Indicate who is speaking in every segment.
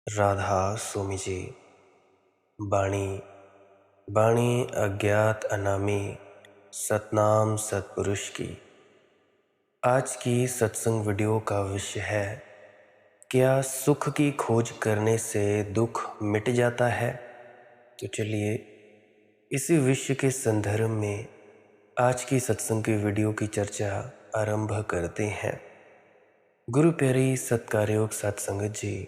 Speaker 1: राधा सोमी जी। बाणी बाणी अज्ञात अनामी सतनाम सतपुरुष की। आज की सत्संग वीडियो का विषय है, क्या सुख की खोज करने से दुख मिट जाता है। तो चलिए इसी विषय के संदर्भ में आज की सत्संग की वीडियो की चर्चा आरंभ करते हैं। गुरु प्यारी सत्कारयोग सत्संगत जी,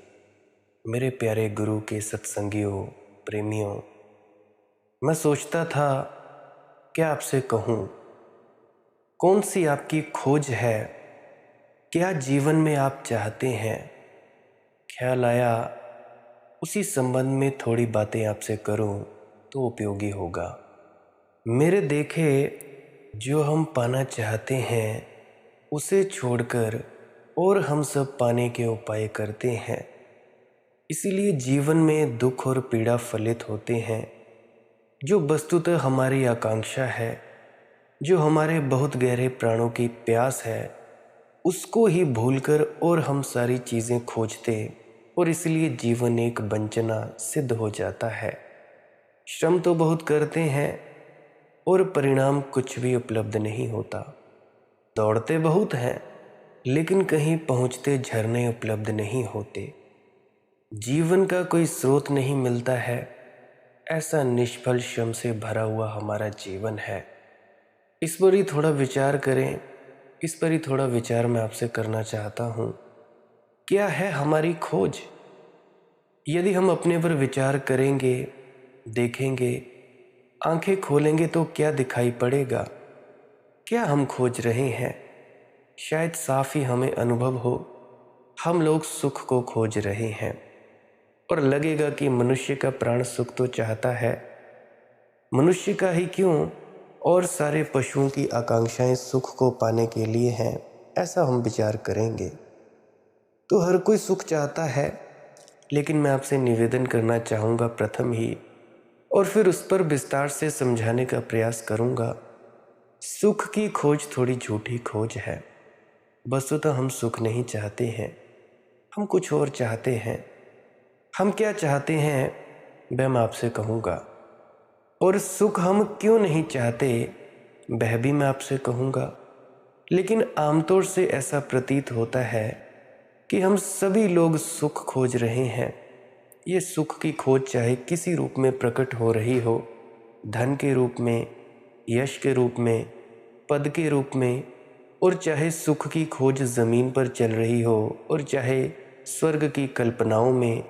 Speaker 1: मेरे प्यारे गुरु के सत्संगियों प्रेमियों, मैं सोचता था क्या आपसे कहूँ, कौन सी आपकी खोज है, क्या जीवन में आप चाहते हैं। ख्याल आया उसी संबंध में थोड़ी बातें आपसे करूं तो उपयोगी होगा। मेरे देखे जो हम पाना चाहते हैं उसे छोड़कर और हम सब पाने के उपाय करते हैं, इसीलिए जीवन में दुख और पीड़ा फलित होते हैं। जो वस्तुतः हमारी आकांक्षा है, जो हमारे बहुत गहरे प्राणों की प्यास है, उसको ही भूलकर और हम सारी चीज़ें खोजते और इसलिए जीवन एक वंचना सिद्ध हो जाता है। श्रम तो बहुत करते हैं और परिणाम कुछ भी उपलब्ध नहीं होता। दौड़ते बहुत हैं लेकिन कहीं पहुंचते झरने उपलब्ध नहीं होते। जीवन का कोई स्रोत नहीं मिलता है। ऐसा निष्फल श्रम से भरा हुआ हमारा जीवन है। इस पर ही थोड़ा विचार करें, इस पर ही थोड़ा विचार मैं आपसे करना चाहता हूँ। क्या है हमारी खोज? यदि हम अपने पर विचार करेंगे, देखेंगे, आंखें खोलेंगे तो क्या दिखाई पड़ेगा? क्या हम खोज रहे हैं? शायद साफ ही हमें अनुभव हो, हम लोग सुख को खोज रहे हैं। और लगेगा कि मनुष्य का प्राण सुख तो चाहता है। मनुष्य का ही क्यों, और सारे पशुओं की आकांक्षाएं सुख को पाने के लिए हैं, ऐसा हम विचार करेंगे तो हर कोई सुख चाहता है। लेकिन मैं आपसे निवेदन करना चाहूँगा प्रथम ही, और फिर उस पर विस्तार से समझाने का प्रयास करूँगा। सुख की खोज थोड़ी झूठी खोज है। वस्तुतः हम सुख नहीं चाहते हैं, हम कुछ और चाहते हैं। हम क्या चाहते हैं वह मैं आपसे कहूँगा, और सुख हम क्यों नहीं चाहते वह भी मैं आपसे कहूँगा। लेकिन आमतौर से ऐसा प्रतीत होता है कि हम सभी लोग सुख खोज रहे हैं। ये सुख की खोज चाहे किसी रूप में प्रकट हो रही हो, धन के रूप में, यश के रूप में, पद के रूप में, और चाहे सुख की खोज ज़मीन पर चल रही हो और चाहे स्वर्ग की कल्पनाओं में,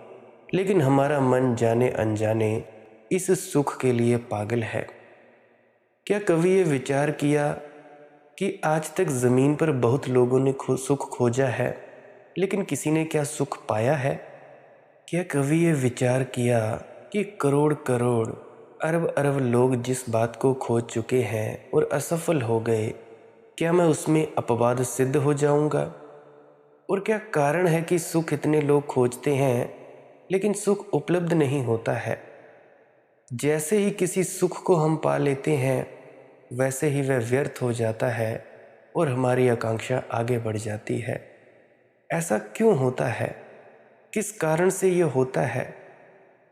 Speaker 1: लेकिन हमारा मन जाने अनजाने इस सुख के लिए पागल है। क्या कभी ये विचार किया कि आज तक ज़मीन पर बहुत लोगों ने सुख खोजा है, लेकिन किसी ने क्या सुख पाया है? क्या कभी ये विचार किया कि करोड़ करोड़ अरब अरब लोग जिस बात को खोज चुके हैं और असफल हो गए, क्या मैं उसमें अपवाद सिद्ध हो जाऊंगा? और क्या कारण है कि सुख इतने लोग खोजते हैं लेकिन सुख उपलब्ध नहीं होता है? जैसे ही किसी सुख को हम पा लेते हैं वैसे ही वह व्यर्थ हो जाता है और हमारी आकांक्षा आगे बढ़ जाती है। ऐसा क्यों होता है? किस कारण से यह होता है?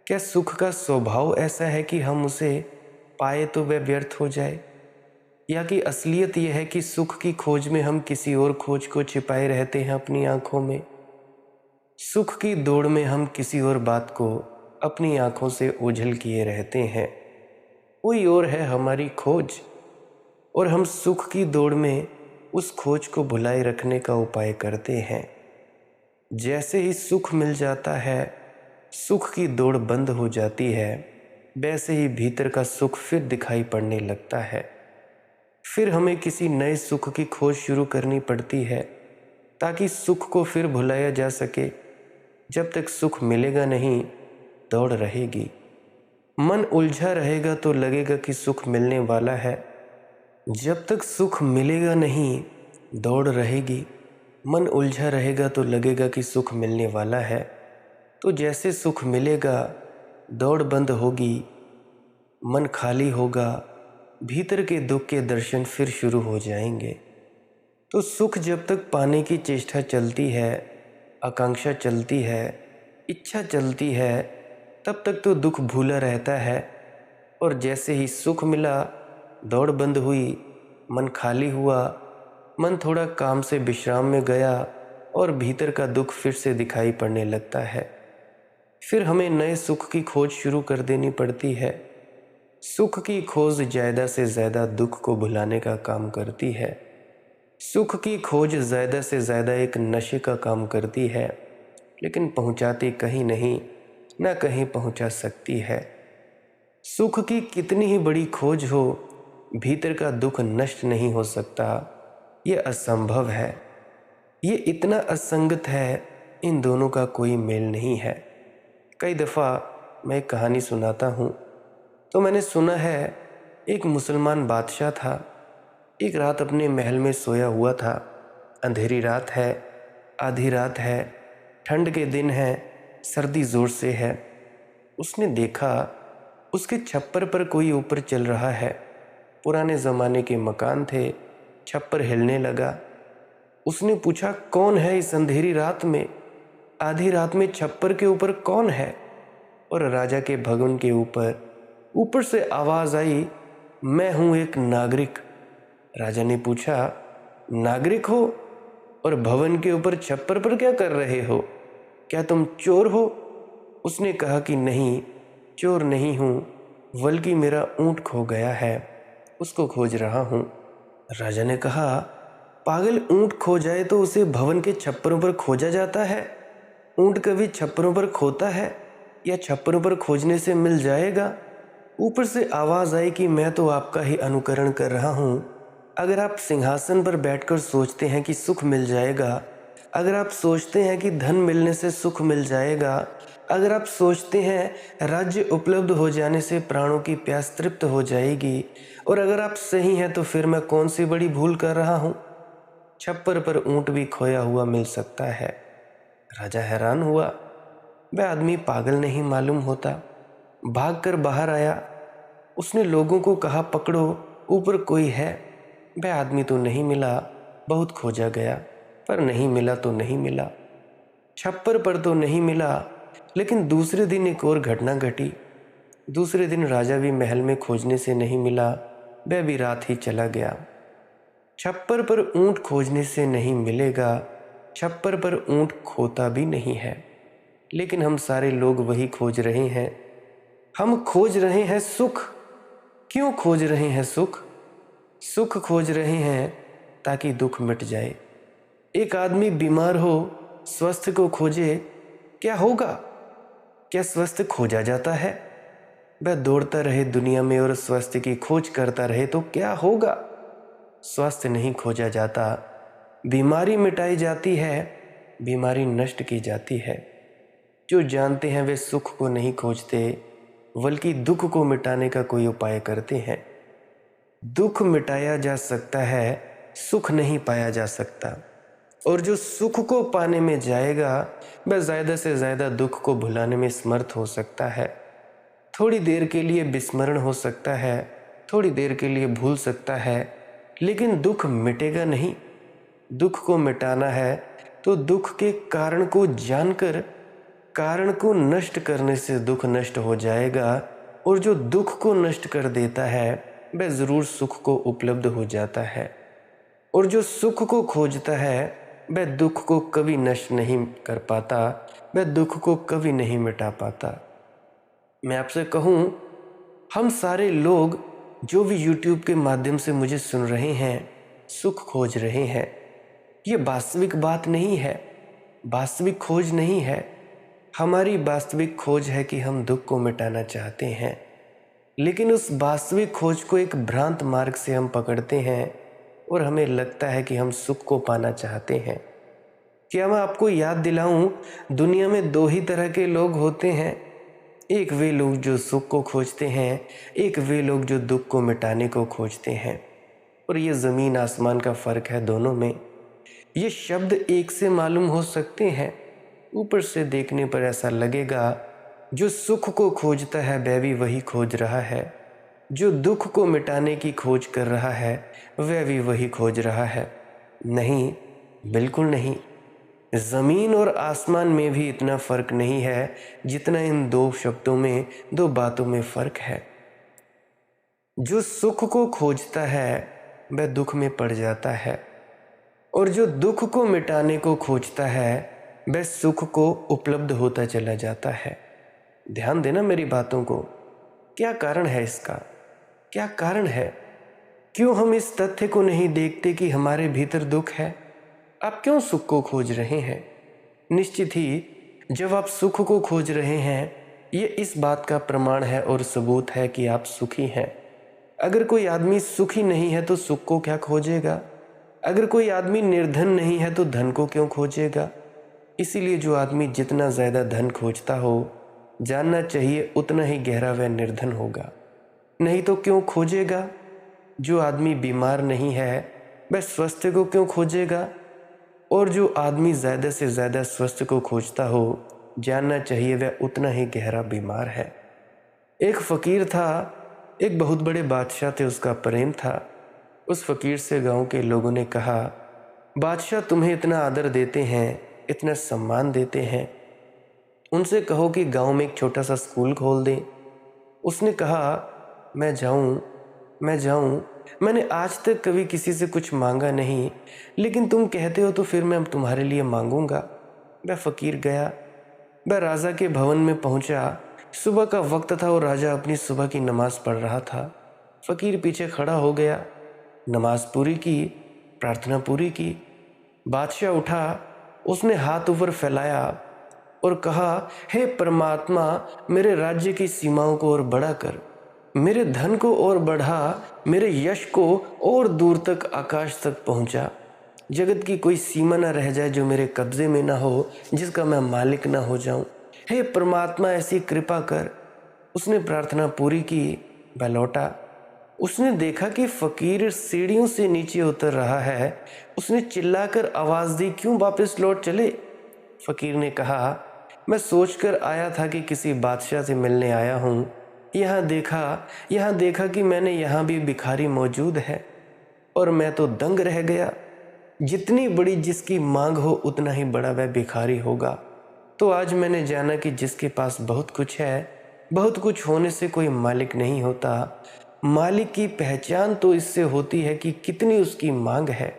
Speaker 1: क्या सुख का स्वभाव ऐसा है कि हम उसे पाए तो वह व्यर्थ हो जाए, या कि असलियत यह है कि सुख की खोज में हम किसी और खोज को छिपाए रहते हैं अपनी आंखों में? सुख की दौड़ में हम किसी और बात को अपनी आंखों से ओझल किए रहते हैं। कोई और है हमारी खोज, और हम सुख की दौड़ में उस खोज को भुलाए रखने का उपाय करते हैं। जैसे ही सुख मिल जाता है, सुख की दौड़ बंद हो जाती है, वैसे ही भीतर का सुख फिर दिखाई पड़ने लगता है। फिर हमें किसी नए सुख की खोज शुरू करनी पड़ती है ताकि सुख को फिर भुलाया जा सके। जब तक सुख मिलेगा नहीं, दौड़ रहेगी। मन उलझा रहेगा तो लगेगा कि सुख मिलने वाला है। जब तक सुख मिलेगा नहीं, दौड़ रहेगी। मन उलझा रहेगा तो लगेगा कि सुख मिलने वाला है। तो जैसे सुख मिलेगा, दौड़ बंद होगी, मन खाली होगा, भीतर के दुख के दर्शन फिर शुरू हो जाएंगे। तो सुख जब तक पाने की चेष्टा चलती है, आकांक्षा चलती है, इच्छा चलती है तब तक तो दुख भूला रहता है, और जैसे ही सुख मिला दौड़ बंद हुई, मन खाली हुआ, मन थोड़ा काम से विश्राम में गया और भीतर का दुख फिर से दिखाई पड़ने लगता है। फिर हमें नए सुख की खोज शुरू कर देनी पड़ती है। सुख की खोज ज़्यादा से ज़्यादा दुख को भुलाने का काम करती है। सुख की खोज ज़्यादा से ज़्यादा एक नशे का काम करती है, लेकिन पहुंचाती कहीं नहीं, ना कहीं पहुंचा सकती है। सुख की कितनी ही बड़ी खोज हो, भीतर का दुख नष्ट नहीं हो सकता। ये असंभव है। ये इतना असंगत है, इन दोनों का कोई मेल नहीं है। कई दफ़ा मैं एक कहानी सुनाता हूँ, तो मैंने सुना है एक मुसलमान बादशाह था। एक रात अपने महल में सोया हुआ था। अंधेरी रात है, आधी रात है, ठंड के दिन है, सर्दी ज़ोर से है। उसने देखा उसके छप्पर पर कोई ऊपर चल रहा है। पुराने ज़माने के मकान थे, छप्पर हिलने लगा। उसने पूछा, कौन है इस अंधेरी रात में, आधी रात में छप्पर के ऊपर कौन है? और राजा के भवन के ऊपर से आवाज़ आई, मैं हूँ एक नागरिक। राजा ने पूछा, नागरिक हो और भवन के ऊपर छप्पर पर क्या कर रहे हो? क्या तुम चोर हो? उसने कहा कि नहीं, चोर नहीं हूँ, बल्कि मेरा ऊँट खो गया है, उसको खोज रहा हूँ। राजा ने कहा, पागल, ऊँट खो जाए तो उसे भवन के छप्परों पर खोजा जाता है? ऊँट कभी छप्परों पर खोता है या छप्परों पर खोजने से मिल जाएगा? ऊपर से आवाज़ आई कि मैं तो आपका ही अनुकरण कर रहा हूँ। अगर आप सिंहासन पर बैठकर सोचते हैं कि सुख मिल जाएगा, अगर आप सोचते हैं कि धन मिलने से सुख मिल जाएगा, अगर आप सोचते हैं राज्य उपलब्ध हो जाने से प्राणों की प्यास तृप्त हो जाएगी, और अगर आप सही हैं तो फिर मैं कौन सी बड़ी भूल कर रहा हूँ? छप्पर पर ऊँट भी खोया हुआ मिल सकता है। राजा हैरान हुआ। वह आदमी पागल नहीं मालूम होता। भागकर बाहर आया। उसने लोगों को कहा, पकड़ो, ऊपर कोई है। वह आदमी तो नहीं मिला। बहुत खोजा गया, पर नहीं मिला तो नहीं मिला। छप्पर पर तो नहीं मिला। लेकिन दूसरे दिन एक और घटना घटी। दूसरे दिन राजा भी महल में खोजने से नहीं मिला। वह भी रात ही चला गया। छप्पर पर ऊँट खोजने से नहीं मिलेगा, छप्पर पर ऊँट खोता भी नहीं है। लेकिन हम सारे लोग वही खोज रहे हैं। हम खोज रहे हैं सुख। क्यों खोज रहे हैं सुख? सुख खोज रहे हैं ताकि दुख मिट जाए। एक आदमी बीमार हो, स्वस्थ को खोजे, क्या होगा? क्या स्वस्थ खोजा जाता है? वह दौड़ता रहे दुनिया में और स्वास्थ्य की खोज करता रहे तो क्या होगा? स्वास्थ्य नहीं खोजा जाता, बीमारी मिटाई जाती है, बीमारी नष्ट की जाती है। जो जानते हैं वे सुख को नहीं खोजते, बल्कि दुख को मिटाने का कोई उपाय करते हैं। दुख मिटाया जा सकता है, सुख नहीं पाया जा सकता। और जो सुख को पाने में जाएगा, वह ज़्यादा से ज़्यादा दुख को भुलाने में समर्थ हो सकता है। थोड़ी देर के लिए विस्मरण हो सकता है, थोड़ी देर के लिए भूल सकता है, लेकिन दुख मिटेगा नहीं। दुख को मिटाना है तो दुख के कारण को जानकर, कारण को नष्ट करने से दुख नष्ट हो जाएगा। और जो दुख को नष्ट कर देता है वह ज़रूर सुख को उपलब्ध हो जाता है। और जो सुख को खोजता है वह दुख को कभी नष्ट नहीं कर पाता, वह दुख को कभी नहीं मिटा पाता। मैं आपसे कहूँ, हम सारे लोग जो भी YouTube के माध्यम से मुझे सुन रहे हैं, सुख खोज रहे हैं। ये वास्तविक बात नहीं है, वास्तविक खोज नहीं है। हमारी वास्तविक खोज है कि हम दुख को मिटाना चाहते हैं, लेकिन उस वास्तविक खोज को एक भ्रांत मार्ग से हम पकड़ते हैं और हमें लगता है कि हम सुख को पाना चाहते हैं। क्या मैं आपको याद दिलाऊं, दुनिया में दो ही तरह के लोग होते हैं। एक वे लोग जो सुख को खोजते हैं, एक वे लोग जो दुख को मिटाने को खोजते हैं। और ये ज़मीन आसमान का फ़र्क है दोनों में। ये शब्द एक से मालूम हो सकते हैं, ऊपर से देखने पर ऐसा लगेगा जो सुख को खोजता है वह भी वही खोज रहा है, जो दुख को मिटाने की खोज कर रहा है वह भी वही खोज रहा है। नहीं, बिल्कुल नहीं। ज़मीन और आसमान में भी इतना फ़र्क नहीं है जितना इन दो शब्दों में, दो बातों में फ़र्क है। जो सुख को खोजता है वह दुख में पड़ जाता है, और जो दुख को मिटाने को खोजता है वह सुख को उपलब्ध होता चला जाता है। ध्यान देना मेरी बातों को। क्या कारण है इसका? क्या कारण है? क्यों हम इस तथ्य को नहीं देखते कि हमारे भीतर दुख है? आप क्यों सुख को खोज रहे हैं? निश्चित ही जब आप सुख को खोज रहे हैं, ये इस बात का प्रमाण है और सबूत है कि आप सुखी हैं। अगर कोई आदमी सुखी नहीं है तो सुख को क्या खोजेगा? अगर कोई आदमी निर्धन नहीं है तो धन को क्यों खोजेगा? इसीलिए जो आदमी जितना ज़्यादा धन खोजता हो, जानना चाहिए उतना ही गहरा वह निर्धन होगा। नहीं तो क्यों खोजेगा? जो आदमी बीमार नहीं है वह स्वास्थ्य को क्यों खोजेगा? और जो आदमी ज़्यादा से ज़्यादा स्वास्थ्य को खोजता हो, जानना चाहिए वह उतना ही गहरा बीमार है। एक फ़कीर था, एक बहुत बड़े बादशाह थे, उसका प्रेम था। उस फ़कीर से गांव के लोगों ने कहा, बादशाह तुम्हें इतना आदर देते हैं, इतना सम्मान देते हैं, उनसे कहो कि गांव में एक छोटा सा स्कूल खोल दें। उसने कहा, मैं जाऊं, मैंने आज तक कभी किसी से कुछ मांगा नहीं, लेकिन तुम कहते हो तो फिर मैं तुम्हारे लिए मांगूंगा। वह फ़कीर गया। वह राजा के भवन में पहुंचा। सुबह का वक्त था और राजा अपनी सुबह की नमाज पढ़ रहा था। फ़कीर पीछे खड़ा हो गया, नमाज पूरी की, प्रार्थना पूरी की। बादशाह उठा, उसने हाथ ऊपर फैलाया और कहा, हे परमात्मा, मेरे राज्य की सीमाओं को और बड़ा कर, मेरे धन को और बढ़ा, मेरे यश को और दूर तक आकाश तक पहुंचा। जगत की कोई सीमा न रह जाए जो मेरे कब्जे में ना हो, जिसका मैं मालिक ना हो जाऊं। हे परमात्मा, ऐसी कृपा कर। उसने प्रार्थना पूरी की, वह लौटा। उसने देखा कि फ़कीर सीढ़ियों से नीचे उतर रहा है। उसने चिल्लाकर आवाज़ दी, क्यों वापस लौट चले? फ़कीर ने कहा, मैं सोचकर आया था कि किसी बादशाह से मिलने आया हूँ। यहाँ देखा कि मैंने यहाँ भी भिखारी मौजूद है, और मैं तो दंग रह गया। जितनी बड़ी जिसकी मांग हो उतना ही बड़ा वह भिखारी होगा। तो आज मैंने जाना कि जिसके पास बहुत कुछ है, बहुत कुछ होने से कोई मालिक नहीं होता। मालिक की पहचान तो इससे होती है कि कितनी उसकी मांग है।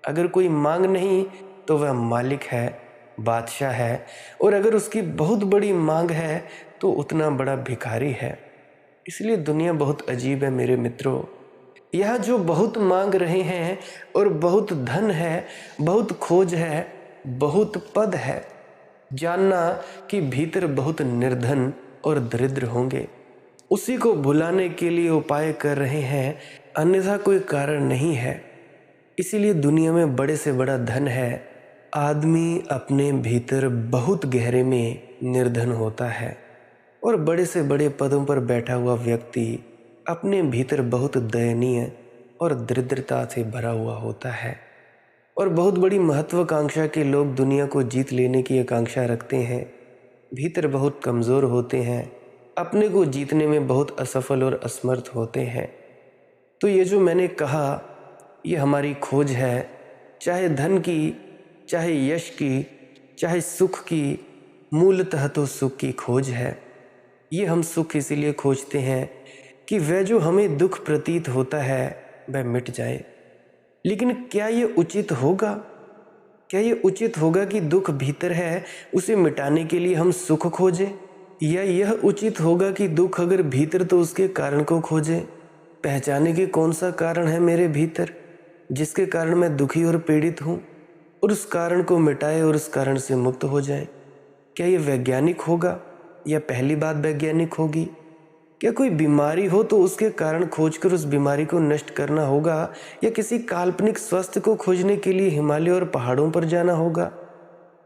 Speaker 1: अगर कोई मांग नहीं तो वह मालिक है, बादशाह है, और अगर उसकी बहुत बड़ी मांग है तो उतना बड़ा भिखारी है। इसलिए दुनिया बहुत अजीब है मेरे मित्रों। यहाँ जो बहुत मांग रहे हैं और बहुत धन है, बहुत खोज है, बहुत पद है, जानना कि भीतर बहुत निर्धन और दरिद्र होंगे। उसी को भुलाने के लिए उपाय कर रहे हैं, अन्यथा कोई कारण नहीं है। इसीलिए दुनिया में बड़े से बड़ा धन है, आदमी अपने भीतर बहुत गहरे में निर्धन होता है, और बड़े से बड़े पदों पर बैठा हुआ व्यक्ति अपने भीतर बहुत दयनीय और दरिद्रता से भरा हुआ होता है। और बहुत बड़ी महत्वाकांक्षा के लोग दुनिया को जीत लेने की आकांक्षा रखते हैं, भीतर बहुत कमज़ोर होते हैं, अपने को जीतने में बहुत असफल और असमर्थ होते हैं। तो ये जो मैंने कहा, ये हमारी खोज है, चाहे धन की, चाहे यश की, चाहे सुख की, मूलतः तो सुख की खोज है। ये हम सुख इसीलिए खोजते हैं कि वह जो हमें दुख प्रतीत होता है वह मिट जाए। लेकिन क्या ये उचित होगा? क्या ये उचित होगा कि दुख भीतर है, उसे मिटाने के लिए हम सुख खोजें? या यह उचित होगा कि दुख अगर भीतर तो उसके कारण को खोजें? पहचाने के कौन सा कारण है मेरे भीतर जिसके कारण मैं दुखी और पीड़ित हूँ, और उस कारण को मिटाए और उस कारण से मुक्त हो जाए। क्या ये वैज्ञानिक होगा, या पहली बात वैज्ञानिक होगी? क्या कोई बीमारी हो तो उसके कारण खोजकर उस बीमारी को नष्ट करना होगा, या किसी काल्पनिक स्वास्थ्य को खोजने के लिए हिमालय और पहाड़ों पर जाना होगा?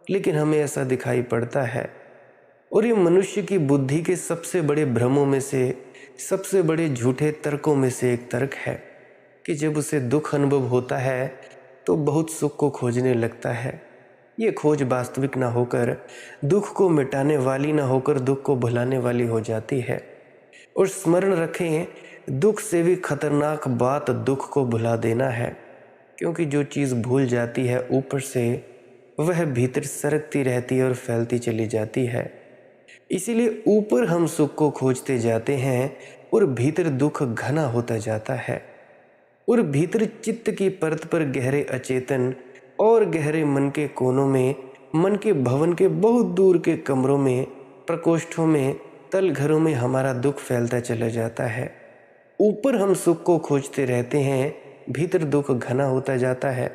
Speaker 1: लेकिन हमें ऐसा दिखाई पड़ता है, और ये मनुष्य की बुद्धि के सबसे बड़े भ्रमों में से, सबसे बड़े झूठे तर्कों में से एक तर्क है कि जब उसे दुख अनुभव होता है तो बहुत सुख को खोजने लगता है। ये खोज वास्तविक ना होकर, दुख को मिटाने वाली ना होकर, दुख को भुलाने वाली हो जाती है। और स्मरण रखें, दुख से भी खतरनाक बात दुख को भुला देना है, क्योंकि जो चीज़ भूल जाती है ऊपर से वह भीतर सरकती रहती है और फैलती चली जाती है। इसीलिए ऊपर हम सुख को खोजते जाते हैं और भीतर दुख घना होता जाता है, और भीतर चित्त की परत पर गहरे अचेतन और गहरे मन के कोनों में, मन के भवन के बहुत दूर के कमरों में, प्रकोष्ठों में, तल घरों में हमारा दुख फैलता चला जाता है। ऊपर हम सुख को खोजते रहते हैं, भीतर दुख घना होता जाता है।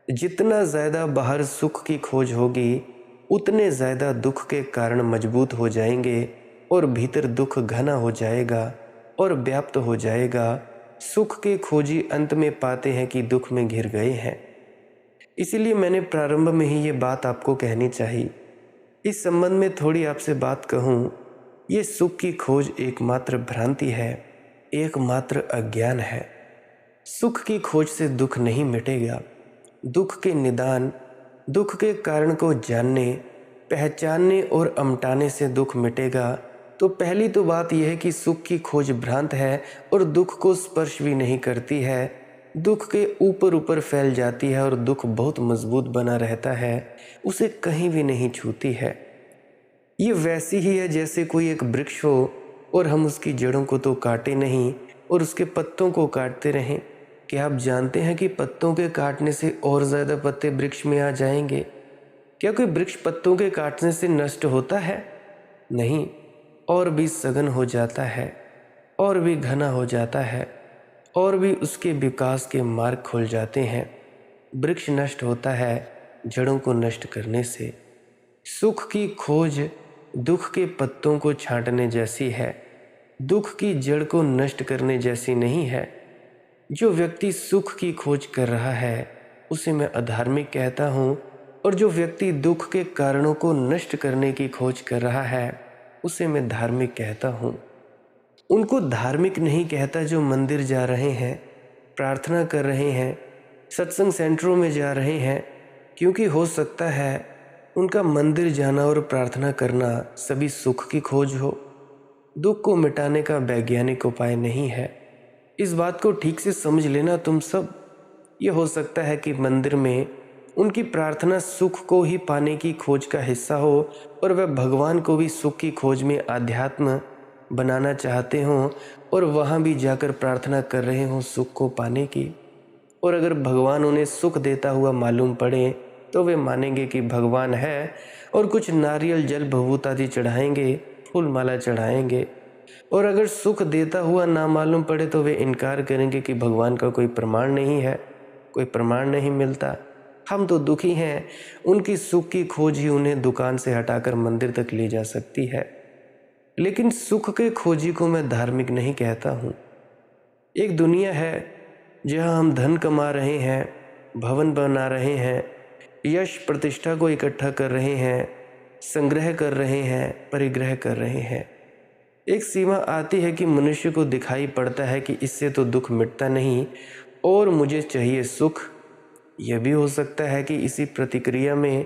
Speaker 1: जितना ज़्यादा बाहर सुख की खोज होगी, उतने ज़्यादा दुख के कारण मजबूत हो जाएंगे और भीतर दुख घना हो जाएगा और व्याप्त हो जाएगा। सुख के खोजी अंत में पाते हैं कि दुख में घिर गए हैं। इसीलिए मैंने प्रारंभ में ही ये बात आपको कहनी चाहिए। इस संबंध में थोड़ी आपसे बात कहूँ, ये सुख की खोज एकमात्र भ्रांति है, एकमात्र अज्ञान है। सुख की खोज से दुख नहीं मिटेगा। दुख के निदान, दुख के कारण को जानने, पहचानने और अमटाने से दुख मिटेगा। तो पहली तो बात यह है कि सुख की खोज भ्रांत है और दुख को स्पर्श भी नहीं करती है। दुख के ऊपर ऊपर फैल जाती है और दुख बहुत मजबूत बना रहता है, उसे कहीं भी नहीं छूती है। ये वैसी ही है जैसे कोई एक वृक्ष हो और हम उसकी जड़ों को तो काटे नहीं और उसके पत्तों को काटते रहें। क्या आप जानते हैं कि पत्तों के काटने से और ज़्यादा पत्ते वृक्ष में आ जाएंगे? क्या कोई वृक्ष पत्तों के काटने से नष्ट होता है? नहीं, और भी सघन हो जाता है, और भी घना हो जाता है, और भी उसके विकास के मार्ग खुल जाते हैं। वृक्ष नष्ट होता है जड़ों को नष्ट करने से। सुख की खोज दुख के पत्तों को छांटने जैसी है, दुख की जड़ को नष्ट करने जैसी नहीं है। जो व्यक्ति सुख की खोज कर रहा है उसे मैं अधार्मिक कहता हूँ, और जो व्यक्ति दुख के कारणों को नष्ट करने की खोज कर रहा है उसे मैं धार्मिक कहता हूँ। उनको धार्मिक नहीं कहता जो मंदिर जा रहे हैं, प्रार्थना कर रहे हैं, सत्संग सेंटरों में जा रहे हैं, क्योंकि हो सकता है उनका मंदिर जाना और प्रार्थना करना सभी सुख की खोज हो, दुख को मिटाने का वैज्ञानिक उपाय नहीं है। इस बात को ठीक से समझ लेना तुम सब। ये हो सकता है कि मंदिर में उनकी प्रार्थना सुख को ही पाने की खोज का हिस्सा हो और वह भगवान को भी सुख की खोज में आध्यात्म बनाना चाहते हों और वहाँ भी जाकर प्रार्थना कर रहे हों सुख को पाने की। और अगर भगवान उन्हें सुख देता हुआ मालूम पड़े तो वे मानेंगे कि भगवान है और कुछ नारियल जल भभूत आदि चढ़ाएंगे, फूल माला चढ़ाएंगे। और अगर सुख देता हुआ ना मालूम पड़े तो वे इनकार करेंगे कि भगवान का कोई प्रमाण नहीं है, कोई प्रमाण नहीं मिलता, हम तो दुखी हैं। उनकी सुख की खोज ही उन्हें दुकान से हटाकर मंदिर तक ले जा सकती है। लेकिन सुख के खोजी को मैं धार्मिक नहीं कहता हूँ। एक दुनिया है जहाँ हम धन कमा रहे हैं, भवन बना रहे हैं, यश प्रतिष्ठा को इकट्ठा कर रहे हैं, संग्रह कर रहे हैं, परिग्रह कर रहे हैं। एक सीमा आती है कि मनुष्य को दिखाई पड़ता है कि इससे तो दुख मिटता नहीं और मुझे चाहिए सुख। यह भी हो सकता है कि इसी प्रतिक्रिया में,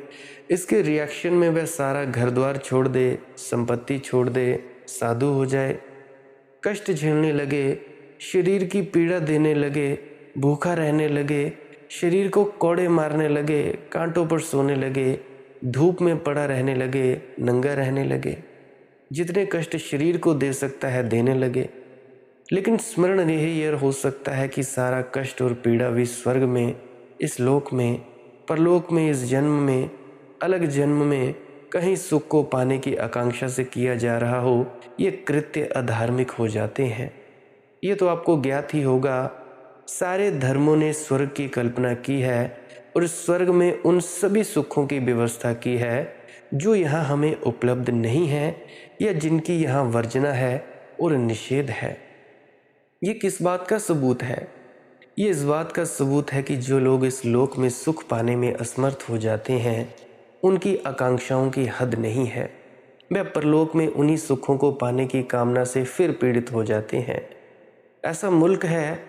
Speaker 1: इसके रिएक्शन में वह सारा घर द्वार छोड़ दे, संपत्ति छोड़ दे, साधु हो जाए, कष्ट झेलने लगे, शरीर की पीड़ा देने लगे, भूखा रहने लगे, शरीर को कोड़े मारने लगे, कांटों पर सोने लगे, धूप में पड़ा रहने लगे, नंगा रहने लगे, जितने कष्ट शरीर को दे सकता है देने लगे। लेकिन स्मरण यह हो सकता है कि सारा कष्ट और पीड़ा भी स्वर्ग में, इस लोक में, परलोक में, इस जन्म में, अलग जन्म में कहीं सुख को पाने की आकांक्षा से किया जा रहा हो, ये कृत्य अधार्मिक हो जाते हैं। ये तो आपको ज्ञात ही होगा, सारे धर्मों ने स्वर्ग की कल्पना की है और स्वर्ग में उन सभी सुखों की व्यवस्था की है जो यहाँ हमें उपलब्ध नहीं है या जिनकी यहाँ वर्जना है और निषेध है। ये किस बात का सबूत है? ये इस बात का सबूत है कि जो लोग इस लोक में सुख पाने में असमर्थ हो जाते हैं, उनकी आकांक्षाओं की हद नहीं है। वे परलोक में उन्हीं सुखों को पाने की कामना से फिर पीड़ित हो जाते हैं। ऐसा मुल्क है,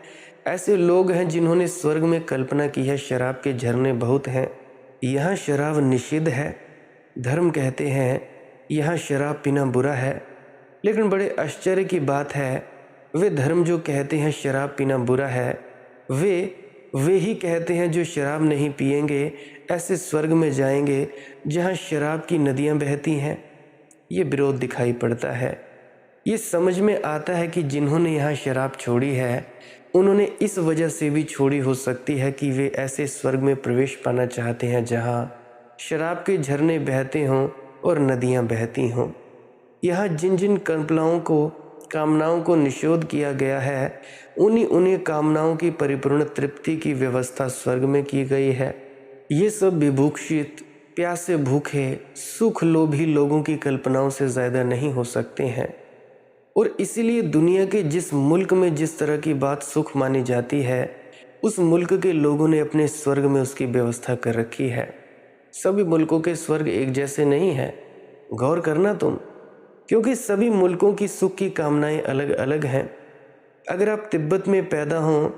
Speaker 1: ऐसे लोग हैं जिन्होंने स्वर्ग में कल्पना की है शराब के झरने बहुत हैं, यहाँ शराब निषिद्ध है। धर्म कहते हैं यहाँ शराब पीना बुरा है, लेकिन बड़े आश्चर्य की बात है, वे धर्म जो कहते हैं शराब पीना बुरा है, वे ही कहते हैं जो शराब नहीं पिएंगे ऐसे स्वर्ग में जाएंगे जहाँ शराब की नदियाँ बहती हैं। ये विरोध दिखाई पड़ता है। ये समझ में आता है कि जिन्होंने यहाँ शराब छोड़ी है उन्होंने इस वजह से भी छोड़ी हो सकती है कि वे ऐसे स्वर्ग में प्रवेश पाना चाहते हैं जहाँ शराब के झरने बहते हों और नदियाँ बहती हों। यहाँ जिन जिन कामनाओं को निषेध किया गया है उन्हीं कामनाओं की परिपूर्ण तृप्ति की व्यवस्था स्वर्ग में की गई है। ये सब विभूषित, प्यासे, भूखे, सुख लोभी लोगों की कल्पनाओं से ज़्यादा नहीं हो सकते हैं। और इसीलिए दुनिया के जिस मुल्क में जिस तरह की बात सुख मानी जाती है उस मुल्क के लोगों ने अपने स्वर्ग में उसकी व्यवस्था कर रखी है। सभी मुल्कों के स्वर्ग एक जैसे नहीं है, गौर करना तुम, क्योंकि सभी मुल्कों की सुख की कामनाएं अलग अलग हैं। अगर आप तिब्बत में पैदा हों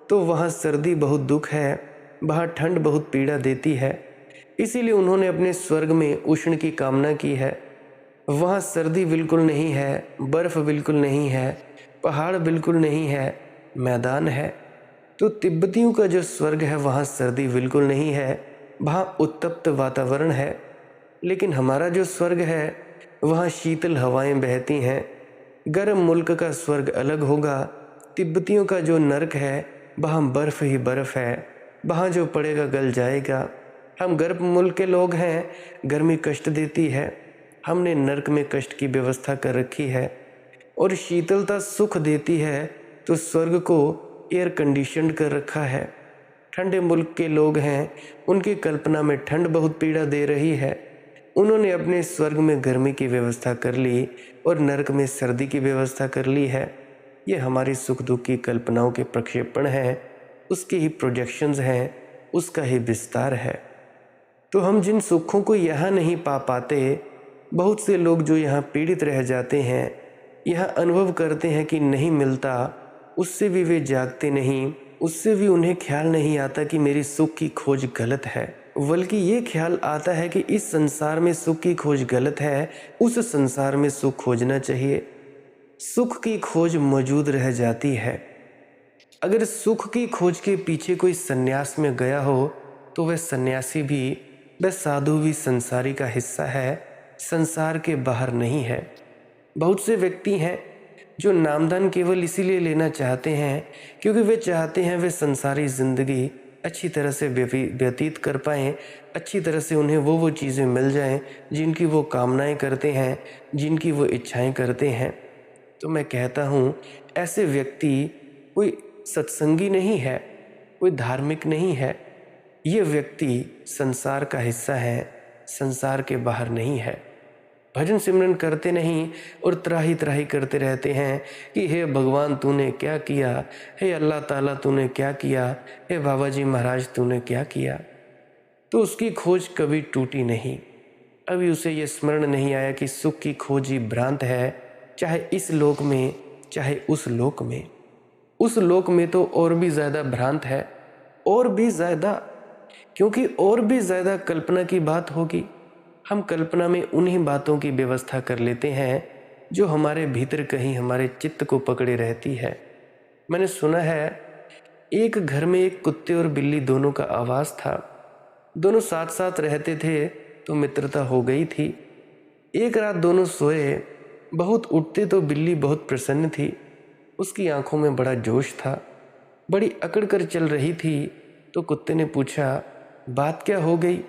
Speaker 1: तो वहाँ सर्दी बहुत दुख है, वहाँ ठंड बहुत पीड़ा देती है। इसीलिए उन्होंने अपने स्वर्ग में उष्ण की कामना की है। वहाँ सर्दी बिल्कुल नहीं है, बर्फ़ बिल्कुल नहीं है, पहाड़ बिल्कुल नहीं है, मैदान है। तो तिब्बतियों का जो स्वर्ग है वहाँ सर्दी बिल्कुल नहीं है, वहाँ उत्तप्त वातावरण है। लेकिन हमारा जो स्वर्ग है वहाँ शीतल हवाएं बहती हैं। गर्म मुल्क का स्वर्ग अलग होगा। तिब्बतियों का जो नरक है वहाँ बर्फ़ ही बर्फ़ है, वहाँ जो पड़ेगा गल जाएगा। हम गर्म मुल्क के लोग हैं, गर्मी कष्ट देती है, हमने नरक में कष्ट की व्यवस्था कर रखी है। और शीतलता सुख देती है तो स्वर्ग को एयर कंडीशनड कर रखा है। ठंडे मुल्क के लोग हैं, उनकी कल्पना में ठंड बहुत पीड़ा दे रही है। उन्होंने अपने स्वर्ग में गर्मी की व्यवस्था कर ली और नरक में सर्दी की व्यवस्था कर ली है। ये हमारी सुख दुख की कल्पनाओं के प्रक्षेपण हैं, उसके ही प्रोजेक्शंस हैं, उसका ही विस्तार है। तो हम जिन सुखों को यहाँ नहीं पा पाते, बहुत से लोग जो यहाँ पीड़ित रह जाते हैं, यहाँ अनुभव करते हैं कि नहीं मिलता, उससे भी वे जागते नहीं, उससे भी उन्हें ख्याल नहीं आता कि मेरी सुख की खोज गलत है। बल्कि ये ख्याल आता है कि इस संसार में सुख की खोज गलत है, उस संसार में सुख खोजना चाहिए। सुख की खोज मौजूद रह जाती है। अगर सुख की खोज के पीछे कोई सन्यास में गया हो तो वह सन्यासी भी, वह साधु भी संसारी का हिस्सा है, संसार के बाहर नहीं है। बहुत से व्यक्ति हैं जो नामदान केवल इसीलिए लेना चाहते हैं क्योंकि वे चाहते हैं वे संसारी ज़िंदगी अच्छी तरह से व्यतीत कर पाएँ, अच्छी तरह से उन्हें वो चीज़ें मिल जाएं जिनकी वो कामनाएं करते हैं, जिनकी वो इच्छाएं करते हैं। तो मैं कहता हूँ ऐसे व्यक्ति कोई सत्संगी नहीं है, कोई धार्मिक नहीं है। ये व्यक्ति संसार का हिस्सा है, संसार के बाहर नहीं है। भजन सिमरन करते नहीं और त्राही त्राही करते रहते हैं कि हे भगवान तूने क्या किया, हे अल्लाह ताला तूने क्या किया, हे बाबा जी महाराज तूने क्या किया। तो उसकी खोज कभी टूटी नहीं। अभी उसे ये स्मरण नहीं आया कि सुख की खोज ही भ्रांत है, चाहे इस लोक में चाहे उस लोक में। उस लोक में तो और भी ज़्यादा भ्रांत है, और भी ज़्यादा, क्योंकि और भी ज़्यादा कल्पना की बात होगी। हम कल्पना में उन्हीं बातों की व्यवस्था कर लेते हैं जो हमारे भीतर कहीं हमारे चित्त को पकड़े रहती है। मैंने सुना है एक घर में एक कुत्ते और बिल्ली दोनों का आवास था। दोनों साथ साथ रहते थे तो मित्रता हो गई थी। एक रात दोनों सोए, बहुत उठते तो बिल्ली बहुत प्रसन्न थी, उसकी आंखों में बड़ा जोश था, बड़ी अकड़ कर चल रही थी। तो कुत्ते ने पूछा, बात क्या हो गई?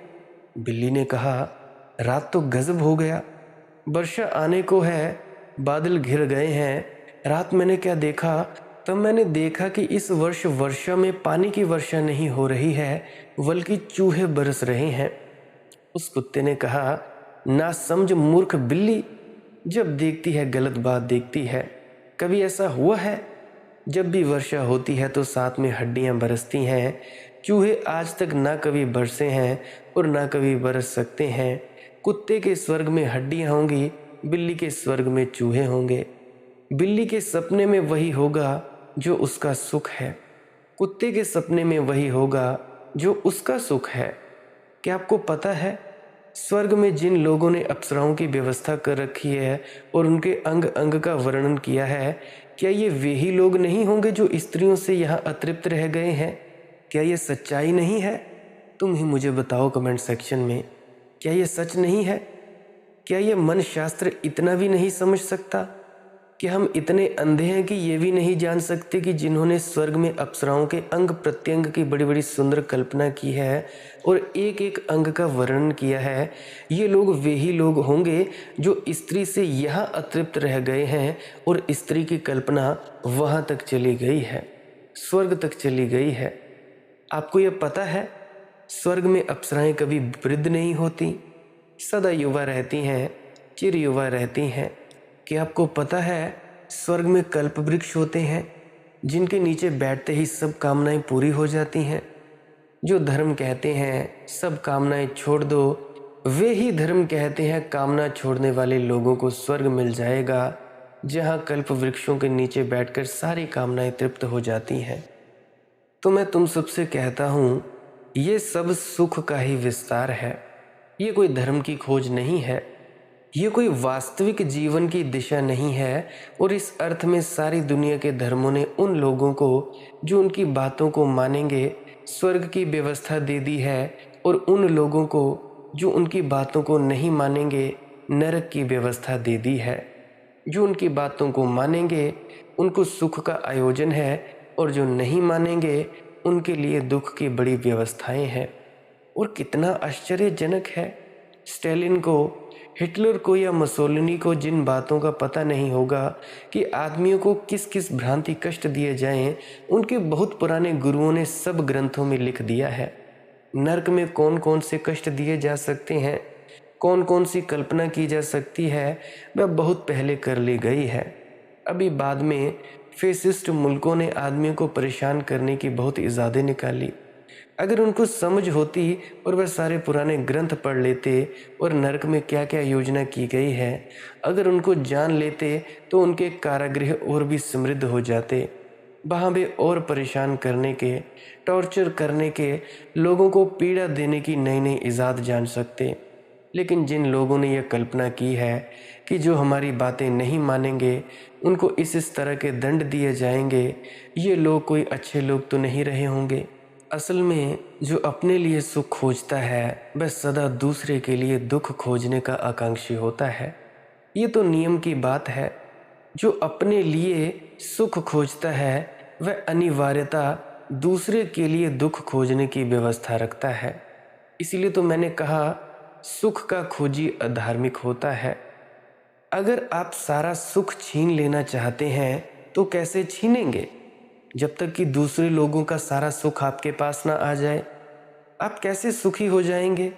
Speaker 1: बिल्ली ने कहा, रात तो गजब हो गया, वर्षा आने को है, बादल घिर गए हैं। रात मैंने क्या देखा, तब मैंने देखा कि इस वर्ष वर्षा में पानी की वर्षा नहीं हो रही है बल्कि चूहे बरस रहे हैं। उस कुत्ते ने कहा, ना समझ मूर्ख बिल्ली, जब देखती है गलत बात देखती है। कभी ऐसा हुआ है जब भी वर्षा होती है तो साथ में हड्डियां बरसती हैं। चूहे आज तक ना कभी बरसे हैं और ना कभी बरस सकते हैं। कुत्ते के स्वर्ग में हड्डियां होंगी, बिल्ली के स्वर्ग में चूहे होंगे। बिल्ली के सपने में वही होगा जो उसका सुख है, कुत्ते के सपने में वही होगा जो उसका सुख है। क्या आपको पता है स्वर्ग में जिन लोगों ने अप्सराओं की व्यवस्था कर रखी है और उनके अंग अंग का वर्णन किया है, क्या ये वे ही लोग नहीं होंगे जो स्त्रियों से यहाँ अतृप्त रह गए हैं? क्या ये सच्चाई नहीं है? तुम ही मुझे बताओ कमेंट सेक्शन में, क्या ये सच नहीं है? क्या ये मन शास्त्र इतना भी नहीं समझ सकता कि हम इतने अंधे हैं कि ये भी नहीं जान सकते कि जिन्होंने स्वर्ग में अप्सराओं के अंग प्रत्यंग की बड़ी बड़ी सुंदर कल्पना की है और एक एक अंग का वर्णन किया है, ये लोग वे ही लोग होंगे जो स्त्री से यहाँ अतृप्त रह गए हैं और स्त्री की कल्पना वहाँ तक चली गई है, स्वर्ग तक चली गई है। आपको ये पता है, स्वर्ग में अप्सराएं कभी वृद्ध नहीं होती, सदा युवा रहती हैं, चिर युवा रहती हैं। कि आपको पता है, स्वर्ग में कल्प वृक्ष होते हैं जिनके नीचे बैठते ही सब कामनाएं पूरी हो जाती हैं। जो धर्म कहते हैं सब कामनाएं छोड़ दो, वे ही धर्म कहते हैं कामना छोड़ने वाले लोगों को स्वर्ग मिल जाएगा, जहां कल्प वृक्षों के नीचे बैठकर सारी कामनाएं तृप्त हो जाती हैं। तो मैं तुम सबसे कहता हूँ, ये सब सुख का ही विस्तार है। ये कोई धर्म की खोज नहीं है, ये कोई वास्तविक जीवन की दिशा नहीं है। और इस अर्थ में सारी दुनिया के धर्मों ने उन लोगों को जो उनकी बातों को मानेंगे स्वर्ग की व्यवस्था दे दी है, और उन लोगों को जो उनकी बातों को नहीं मानेंगे नरक की व्यवस्था दे दी है। जो उनकी बातों को मानेंगे उनको सुख का आयोजन है, और जो नहीं मानेंगे उनके लिए दुख की बड़ी व्यवस्थाएं हैं। और कितना आश्चर्यजनक है, स्टालिन को, हिटलर को या मुसोलिनी को जिन बातों का पता नहीं होगा कि आदमियों को किस किस भ्रांति कष्ट दिए जाएं, उनके बहुत पुराने गुरुओं ने सब ग्रंथों में लिख दिया है। नरक में कौन कौन से कष्ट दिए जा सकते हैं, कौन कौन सी कल्पना की जा सकती है, वह बहुत पहले कर ली गई है। अभी बाद में फेसिस्ट मुल्कों ने आदमियों को परेशान करने की बहुत इजाज़तें निकाली। अगर उनको समझ होती और वह सारे पुराने ग्रंथ पढ़ लेते और नरक में क्या क्या योजना की गई है, अगर उनको जान लेते तो उनके कारागृह और भी समृद्ध हो जाते। वहाँ वे और परेशान करने के, टॉर्चर करने के, लोगों को पीड़ा देने की नई नई इजाद जान सकते। लेकिन जिन लोगों ने यह कल्पना की है कि जो हमारी बातें नहीं मानेंगे उनको इस तरह के दंड दिए जाएंगे, ये लोग कोई अच्छे लोग तो नहीं रहे होंगे। असल में जो अपने लिए सुख खोजता है वह सदा दूसरे के लिए दुख खोजने का आकांक्षी होता है। ये तो नियम की बात है। जो अपने लिए सुख खोजता है वह अनिवार्यता दूसरे के लिए दुख खोजने की व्यवस्था रखता है। इसलिए तो मैंने कहा, सुख का खोजी अधार्मिक होता है। अगर आप सारा सुख छीन लेना चाहते हैं तो कैसे छीनेंगे? जब तक कि दूसरे लोगों का सारा सुख आपके पास ना आ जाए। आप कैसे सुखी हो जाएंगे?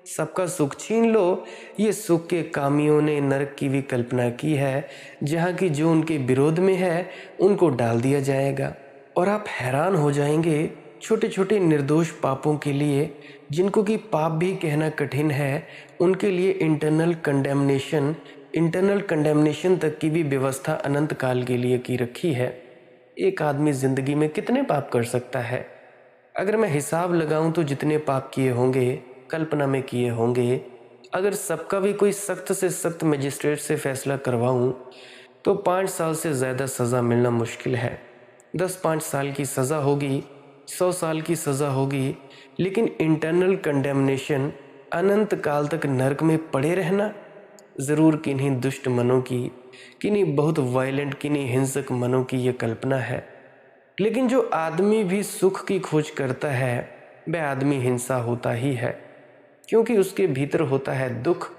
Speaker 1: सबका सुख छीन लो, ये सुख के कामियों ने नरक की भी कल्पना की है, जहाँ की जो उनके विरोध में है उनको डाल दिया जाएगा। और आप हैरान हो जाएंगे, छोटे छोटे निर्दोष पापों के लिए, जिनको कि पाप भी कहना कठिन है, उनके लिए इंटरनल कंडेमनेशन तक की भी व्यवस्था अनंत काल के लिए की रखी है। एक आदमी जिंदगी में कितने पाप कर सकता है? अगर मैं हिसाब लगाऊं तो जितने पाप किए होंगे, कल्पना में किए होंगे, अगर सबका भी कोई सख्त से सख्त मजिस्ट्रेट से फैसला करवाऊं तो 5 साल से ज़्यादा सज़ा मिलना मुश्किल है। 5 साल की सज़ा होगी, 100 साल की सज़ा होगी, लेकिन इंटरनल कंडेमनेशन, अनंत काल तक नरक में पड़े रहना, ज़रूर किन्हीं दुष्ट मनों की, किन्हीं बहुत वायलेंट, किन्हीं हिंसक मनों की यह कल्पना है। लेकिन जो आदमी भी सुख की खोज करता है वह आदमी हिंसा होता ही है, क्योंकि उसके भीतर होता है दुख,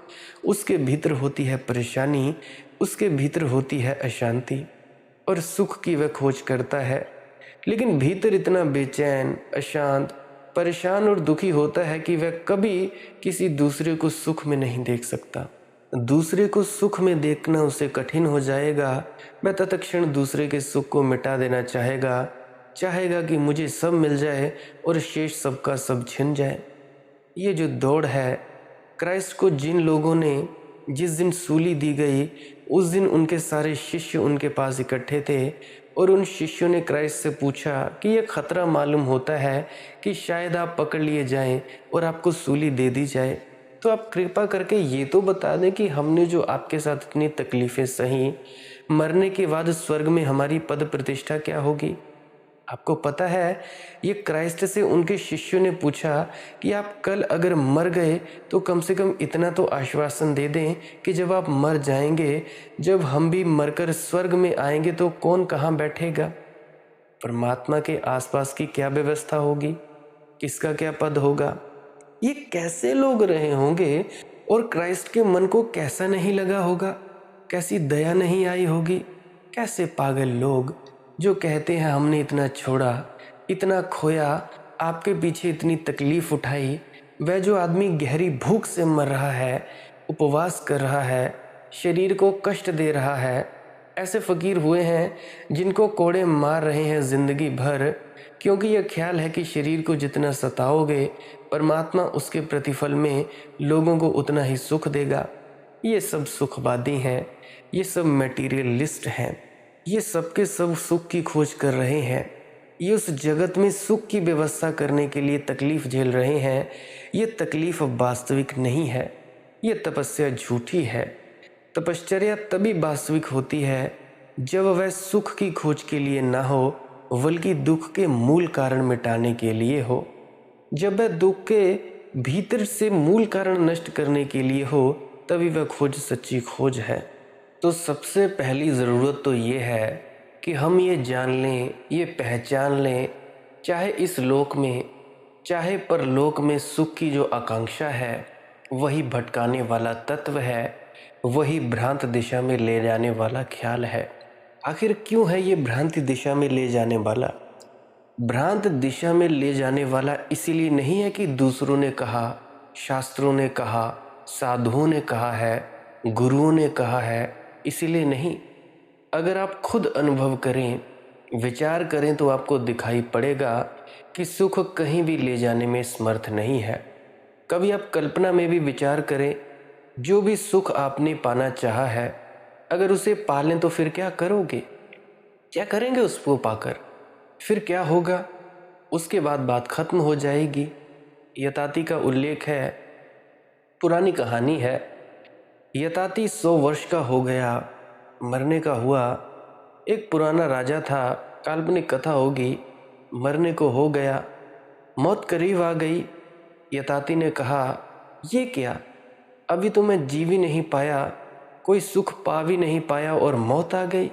Speaker 1: उसके भीतर होती है परेशानी, उसके भीतर होती है अशांति, और सुख की वह खोज करता है। लेकिन भीतर इतना बेचैन, अशांत, परेशान और दुखी होता है कि वह कभी किसी दूसरे को सुख में नहीं देख सकता। दूसरे को सुख में देखना उसे कठिन हो जाएगा। वह तत्क्षण दूसरे के सुख को मिटा देना चाहेगा कि मुझे सब मिल जाए और शेष सबका सब छिन जाए। ये जो दौड़ है, क्राइस्ट को जिन लोगों ने जिस दिन सूली दी गई उस दिन उनके सारे शिष्य उनके पास इकट्ठे थे, और उन शिष्यों ने क्राइस्ट से पूछा कि यह खतरा मालूम होता है कि शायद आप पकड़ लिए जाएं और आपको सूली दे दी जाए, तो आप कृपा करके ये तो बता दें कि हमने जो आपके साथ इतनी तकलीफ़ें सही, मरने के बाद स्वर्ग में हमारी पद प्रतिष्ठा क्या होगी? आपको पता है, ये क्राइस्ट से उनके शिष्यों ने पूछा कि आप कल अगर मर गए तो कम से कम इतना तो आश्वासन दे दें कि जब आप मर जाएंगे, जब हम भी मरकर स्वर्ग में आएंगे तो कौन कहाँ बैठेगा, परमात्मा के आसपास की क्या व्यवस्था होगी, किसका क्या पद होगा। ये कैसे लोग रहे होंगे और क्राइस्ट के मन को कैसा नहीं लगा होगा, कैसी दया नहीं आई होगी। कैसे पागल लोग जो कहते हैं हमने इतना छोड़ा, इतना खोया, आपके पीछे इतनी तकलीफ उठाई। वह जो आदमी गहरी भूख से मर रहा है, उपवास कर रहा है, शरीर को कष्ट दे रहा है, ऐसे फकीर हुए हैं जिनको कोड़े मार रहे हैं जिंदगी भर, क्योंकि यह ख्याल है कि शरीर को जितना सताओगे परमात्मा उसके प्रतिफल में लोगों को उतना ही सुख देगा। ये सब सुखवादी हैं, ये सब मटेरियलिस्ट हैं, ये सब के सब सुख की खोज कर रहे हैं, ये उस जगत में सुख की व्यवस्था करने के लिए तकलीफ झेल रहे हैं। ये तकलीफ वास्तविक नहीं है, ये तपस्या झूठी है। तपश्चर्या तभी वास्तविक होती है जब वह सुख की खोज के लिए ना हो, बल्कि दुख के मूल कारण मिटाने के लिए हो। जब वह दुख के भीतर से मूल कारण नष्ट करने के लिए हो, तभी वह खोज सच्ची खोज है। तो सबसे पहली ज़रूरत तो ये है कि हम ये जान लें, ये पहचान लें, चाहे इस लोक में चाहे परलोक में सुख की जो आकांक्षा है वही भटकाने वाला तत्व है, वही भ्रांत दिशा में ले जाने वाला ख्याल है। आखिर क्यों है ये भ्रांति दिशा में ले जाने वाला? भ्रांत दिशा में ले जाने वाला इसीलिए नहीं है कि दूसरों ने कहा, शास्त्रों ने कहा, साधुओं ने कहा है, गुरुओं ने कहा है, इसीलिए नहीं। अगर आप खुद अनुभव करें, विचार करें तो आपको दिखाई पड़ेगा कि सुख कहीं भी ले जाने में समर्थ नहीं है। कभी आप कल्पना में भी विचार करें, जो भी सुख आपने पाना चाहा है, अगर उसे पा लें तो फिर क्या करोगे? क्या करेंगे उसको पाकर? फिर क्या होगा? उसके बाद बात खत्म हो जाएगी। यताति का उल्लेख है, पुरानी कहानी है। यताति 100 वर्ष का हो गया, मरने का हुआ। एक पुराना राजा था, काल्पनिक कथा होगी, मरने को हो गया, मौत करीब आ गई। यताति ने कहा, ये क्या, अभी तो मैं जी भी नहीं पाया, कोई सुख पा भी नहीं पाया और मौत आ गई।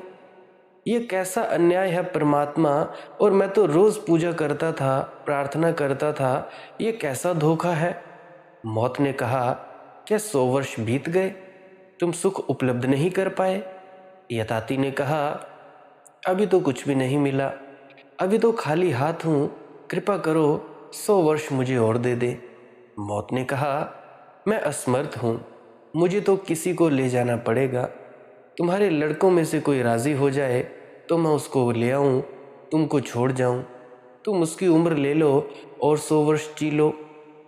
Speaker 1: ये कैसा अन्याय है परमात्मा, और मैं तो रोज़ पूजा करता था, प्रार्थना करता था, ये कैसा धोखा है। मौत ने कहा, क्या 100 वर्ष बीत गए, तुम सुख उपलब्ध नहीं कर पाए? यताति ने कहा, अभी तो कुछ भी नहीं मिला, अभी तो खाली हाथ हूँ, कृपा करो 100 वर्ष मुझे और दे दे। मौत ने कहा, मैं असमर्थ हूँ, मुझे तो किसी को ले जाना पड़ेगा। तुम्हारे लड़कों में से कोई राज़ी हो जाए तो मैं उसको ले आऊँ, तुमको छोड़ जाऊँ, तुम उसकी उम्र ले लो और 100 वर्ष जी लो।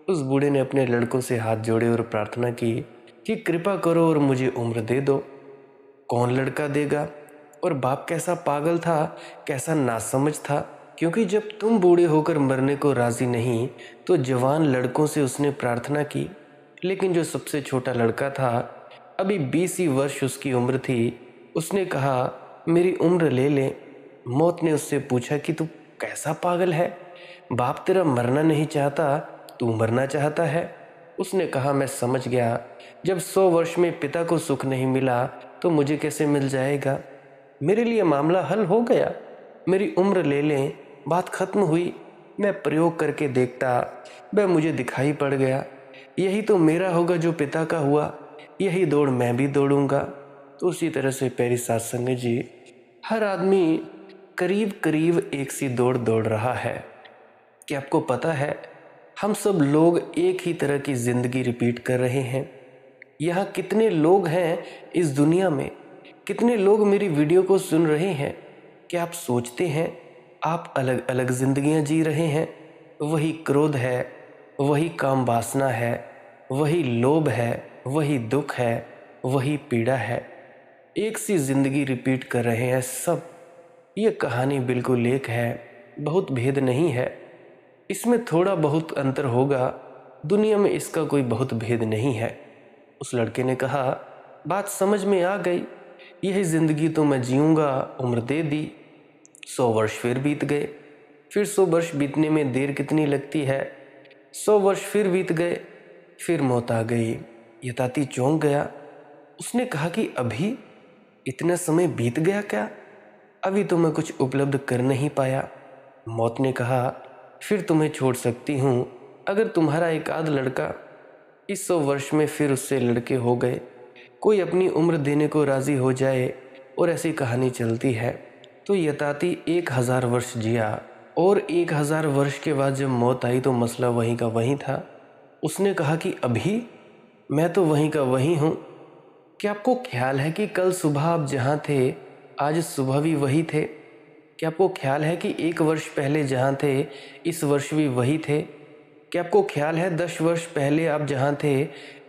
Speaker 1: उस बूढ़े ने अपने लड़कों से हाथ जोड़े और प्रार्थना की कि कृपा करो और मुझे उम्र दे दो। कौन लड़का देगा? और बाप कैसा पागल था, कैसा नासमझ था, क्योंकि जब तुम बूढ़े होकर मरने को राज़ी नहीं तो जवान लड़कों से उसने प्रार्थना की। लेकिन जो सबसे छोटा लड़का था, अभी 20 ही वर्ष उसकी उम्र थी, उसने कहा, मेरी उम्र ले ले। मौत ने उससे पूछा कि तू कैसा पागल है, बाप तेरा मरना नहीं चाहता, तू मरना चाहता है। उसने कहा, मैं समझ गया, जब 100 वर्ष में पिता को सुख नहीं मिला तो मुझे कैसे मिल जाएगा। मेरे लिए मामला हल हो गया, मेरी उम्र ले लें, बात खत्म हुई। मैं प्रयोग करके देखता, वह मुझे दिखाई पड़ गया, यही तो मेरा होगा जो पिता का हुआ, यही दौड़ मैं भी दौड़ूंगा। तो उसी तरह से प्यारी साथ संगत जी, हर आदमी करीब करीब एक सी दौड़ दौड़ रहा है। कि आपको पता है, हम सब लोग एक ही तरह की ज़िंदगी रिपीट कर रहे हैं। यहाँ कितने लोग हैं इस दुनिया में, कितने लोग मेरी वीडियो को सुन रहे हैं। क्या आप सोचते हैं आप अलग अलग ज़िंदगियाँ जी रहे हैं? वही क्रोध है, वही काम वासना है, वही लोभ है, वही दुख है, वही पीड़ा है, एक सी ज़िंदगी रिपीट कर रहे हैं सब। ये कहानी बिल्कुल एक है, बहुत भेद नहीं है, इसमें थोड़ा बहुत अंतर होगा, दुनिया में इसका कोई बहुत भेद नहीं है। उस लड़के ने कहा, बात समझ में आ गई, यही ज़िंदगी तो मैं जीऊँगा, उम्र दे दी। 100 वर्ष फिर बीत गए, फिर 100 वर्ष बीतने में देर कितनी लगती है। 100 वर्ष फिर बीत गए, फिर मौत आ गई। यताती चौंक गया। उसने कहा कि अभी इतना समय बीत गया क्या? अभी तो मैं कुछ उपलब्ध कर नहीं पाया। मौत ने कहा, फिर तुम्हें छोड़ सकती हूँ अगर तुम्हारा एक आध लड़का इस 100 वर्ष में फिर उससे लड़के हो गए, कोई अपनी उम्र देने को राजी हो जाए और ऐसी कहानी चलती है। तो यताती 1000 वर्ष जिया और 1000 वर्ष के बाद जब मौत आई तो मसला वहीं का वहीं था। उसने कहा कि अभी मैं तो वहीं का वहीं हूँ। क्या आपको ख्याल है कि कल सुबह आप जहाँ थे आज सुबह भी वही थे? क्या आपको ख्याल है कि 1 वर्ष पहले जहाँ थे इस वर्ष भी वही थे? क्या आपको ख्याल है 10 वर्ष पहले आप जहाँ थे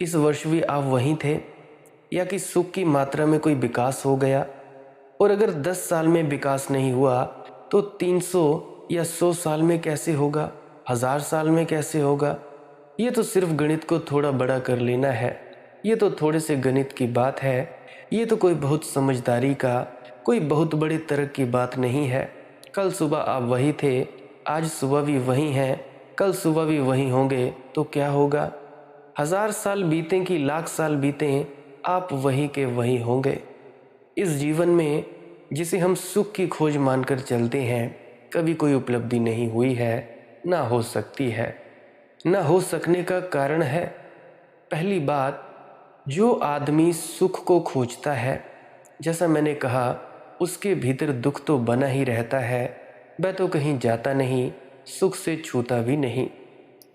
Speaker 1: इस वर्ष भी आप वहीं थे? या कि सुख की मात्रा में कोई विकास हो गया? और अगर 10 साल में विकास नहीं हुआ तो 300 या 100 साल में कैसे होगा, 1000 साल में कैसे होगा? ये तो सिर्फ गणित को थोड़ा बड़ा कर लेना है। ये तो थोड़े से गणित की बात है। ये तो कोई बहुत समझदारी का, कोई बहुत बड़े तर्क की बात नहीं है। कल सुबह आप वही थे, आज सुबह भी वही हैं, कल सुबह भी वही होंगे तो क्या होगा? 1000 साल बीतें कि लाख साल बीतें, आप वही के वही होंगे। इस जीवन में जिसे हम सुख की खोज मानकर चलते हैं, कभी कोई उपलब्धि नहीं हुई है, ना हो सकती है। ना हो सकने का कारण है, पहली बात, जो आदमी सुख को खोजता है, जैसा मैंने कहा, उसके भीतर दुख तो बना ही रहता है। वह तो कहीं जाता नहीं, सुख से छूता भी नहीं।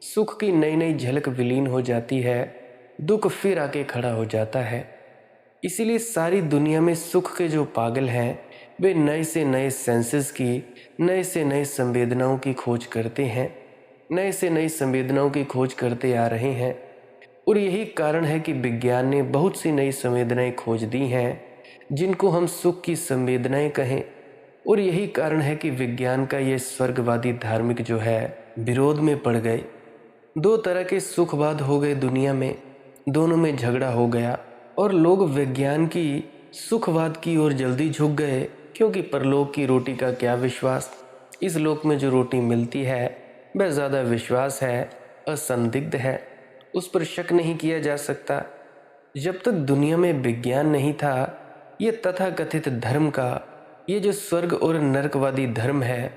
Speaker 1: सुख की नई नई झलक विलीन हो जाती है, दुख फिर आके खड़ा हो जाता है। इसीलिए सारी दुनिया में सुख के जो पागल हैं, वे नए से नए सेंसेस की, नए से नए संवेदनाओं की खोज करते हैं, नए से नई संवेदनाओं की खोज करते आ रहे हैं। और यही कारण है कि विज्ञान ने बहुत सी नई संवेदनाएं खोज दी हैं, जिनको हम सुख की संवेदनाएं कहें। और यही कारण है कि विज्ञान का ये स्वर्गवादी धार्मिक जो है विरोध में पड़ गए। 2 तरह के सुखवाद हो गए दुनिया में, दोनों में झगड़ा हो गया और लोग विज्ञान की सुखवाद की ओर जल्दी झुक गए, क्योंकि परलोक की रोटी का क्या विश्वास। इस लोक में जो रोटी मिलती है वह ज़्यादा विश्वास है, असंदिग्ध है, उस पर शक नहीं किया जा सकता। जब तक दुनिया में विज्ञान नहीं था, ये तथाकथित धर्म का, ये जो स्वर्ग और नरकवादी धर्म है,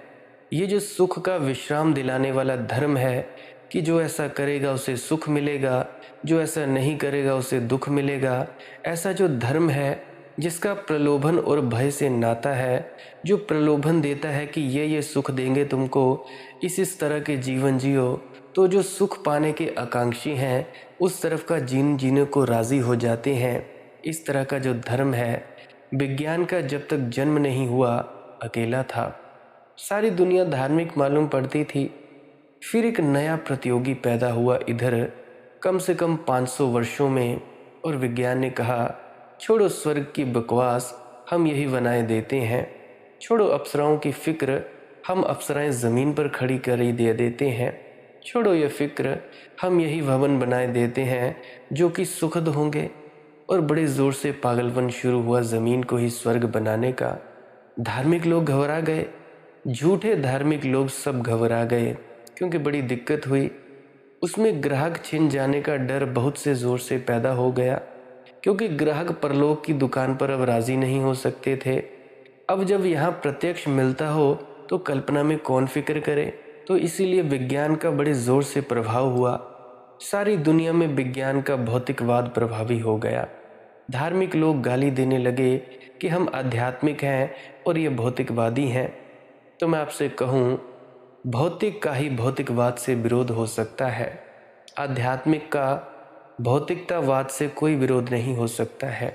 Speaker 1: ये जो सुख का विश्राम दिलाने वाला धर्म है कि जो ऐसा करेगा उसे सुख मिलेगा, जो ऐसा नहीं करेगा उसे दुख मिलेगा, ऐसा जो धर्म है जिसका प्रलोभन और भय से नाता है, जो प्रलोभन देता है कि ये सुख देंगे तुमको, इस तरह के जीवन जियो, तो जो सुख पाने के आकांक्षी हैं उस तरफ का जीने को राज़ी हो जाते हैं। इस तरह का जो धर्म है, विज्ञान का जब तक जन्म नहीं हुआ अकेला था। सारी दुनिया धार्मिक मालूम पड़ती थी। फिर एक नया प्रतियोगी पैदा हुआ इधर, कम से कम 500 वर्षों में, और विज्ञान ने कहा, छोड़ो स्वर्ग की बकवास, हम यही बनाए देते हैं। छोड़ो अप्सराओं की फिक्र, हम अप्सराएं ज़मीन पर खड़ी कर ही दे देते हैं। छोड़ो ये फिक्र, हम यही भवन बनाए देते हैं जो कि सुखद होंगे। और बड़े ज़ोर से पागलपन शुरू हुआ ज़मीन को ही स्वर्ग बनाने का। धार्मिक लोग घबरा गए, झूठे धार्मिक लोग सब घबरा गए, क्योंकि बड़ी दिक्कत हुई। उसमें ग्राहक छिन जाने का डर बहुत से ज़ोर से पैदा हो गया, क्योंकि ग्राहक परलोक की दुकान पर अब राज़ी नहीं हो सकते थे। अब जब यहाँ प्रत्यक्ष मिलता हो तो कल्पना में कौन फिक्र करे। तो इसीलिए विज्ञान का बड़े ज़ोर से प्रभाव हुआ। सारी दुनिया में विज्ञान का भौतिकवाद प्रभावी हो गया। धार्मिक लोग गाली देने लगे कि हम आध्यात्मिक हैं और ये भौतिकवादी हैं। तो मैं आपसे कहूँ, भौतिक का ही भौतिकवाद से विरोध हो सकता है, आध्यात्मिक का भौतिकतावाद से कोई विरोध नहीं हो सकता है।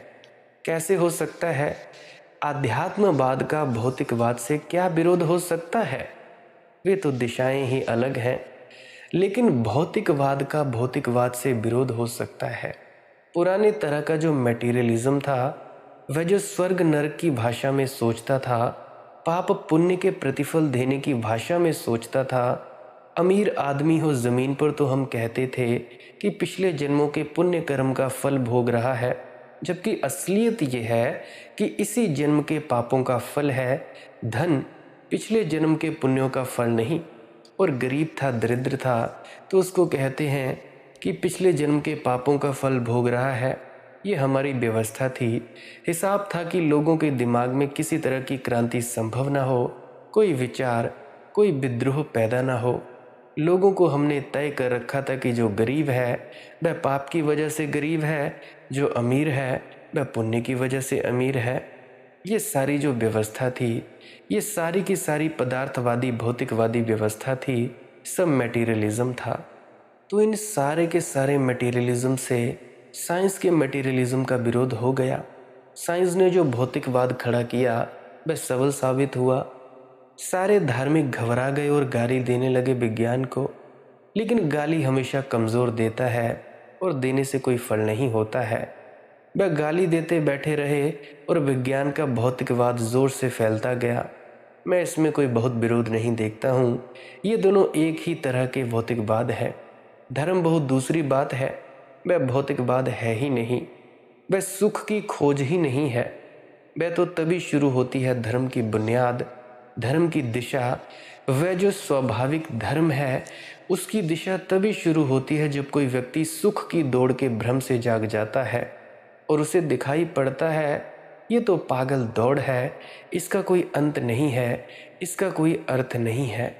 Speaker 1: कैसे हो सकता है? आध्यात्मवाद का भौतिकवाद से क्या विरोध हो सकता है? वे तो दिशाएं ही अलग हैं। लेकिन भौतिकवाद का भौतिकवाद से विरोध हो सकता है। पुराने तरह का जो मटेरियलिज्म था, वह जो स्वर्ग नरक की भाषा में सोचता था, पाप पुण्य के प्रतिफल देने की भाषा में सोचता था। अमीर आदमी हो ज़मीन पर तो हम कहते थे कि पिछले जन्मों के पुण्य कर्म का फल भोग रहा है, जबकि असलियत ये है कि इसी जन्म के पापों का फल है धन, पिछले जन्म के पुण्यों का फल नहीं। और गरीब था, दरिद्र था, तो उसको कहते हैं कि पिछले जन्म के पापों का फल भोग रहा है। ये हमारी व्यवस्था थी। हिसाब था कि लोगों के दिमाग में किसी तरह की क्रांति संभव ना हो, कोई विचार, कोई विद्रोह पैदा ना हो। लोगों को हमने तय कर रखा था कि जो गरीब है वह पाप की वजह से गरीब है, जो अमीर है वह पुण्य की वजह से अमीर है। ये सारी जो व्यवस्था थी, ये सारी की सारी पदार्थवादी भौतिकवादी व्यवस्था थी, सब मटेरियलिज्म था। तो इन सारे के सारे मटेरियलिज्म से साइंस के मटेरियलिज्म का विरोध हो गया। साइंस ने जो भौतिकवाद खड़ा किया वह सबल साबित हुआ। सारे धार्मिक घबरा गए और गाली देने लगे विज्ञान को। लेकिन गाली हमेशा कमज़ोर देता है और देने से कोई फल नहीं होता है। वह गाली देते बैठे रहे और विज्ञान का भौतिकवाद जोर से फैलता गया। मैं इसमें कोई बहुत विरोध नहीं देखता हूँ। ये दोनों एक ही तरह के भौतिकवाद है। धर्म बहुत दूसरी बात है। वह भौतिकवाद है ही नहीं, वह सुख की खोज ही नहीं है। वह तो तभी शुरू होती है धर्म की बुनियाद, धर्म की दिशा। वह जो स्वाभाविक धर्म है उसकी दिशा तभी शुरू होती है जब कोई व्यक्ति सुख की दौड़ के भ्रम से जाग जाता है और उसे दिखाई पड़ता है ये तो पागल दौड़ है, इसका कोई अंत नहीं है, इसका कोई अर्थ नहीं है।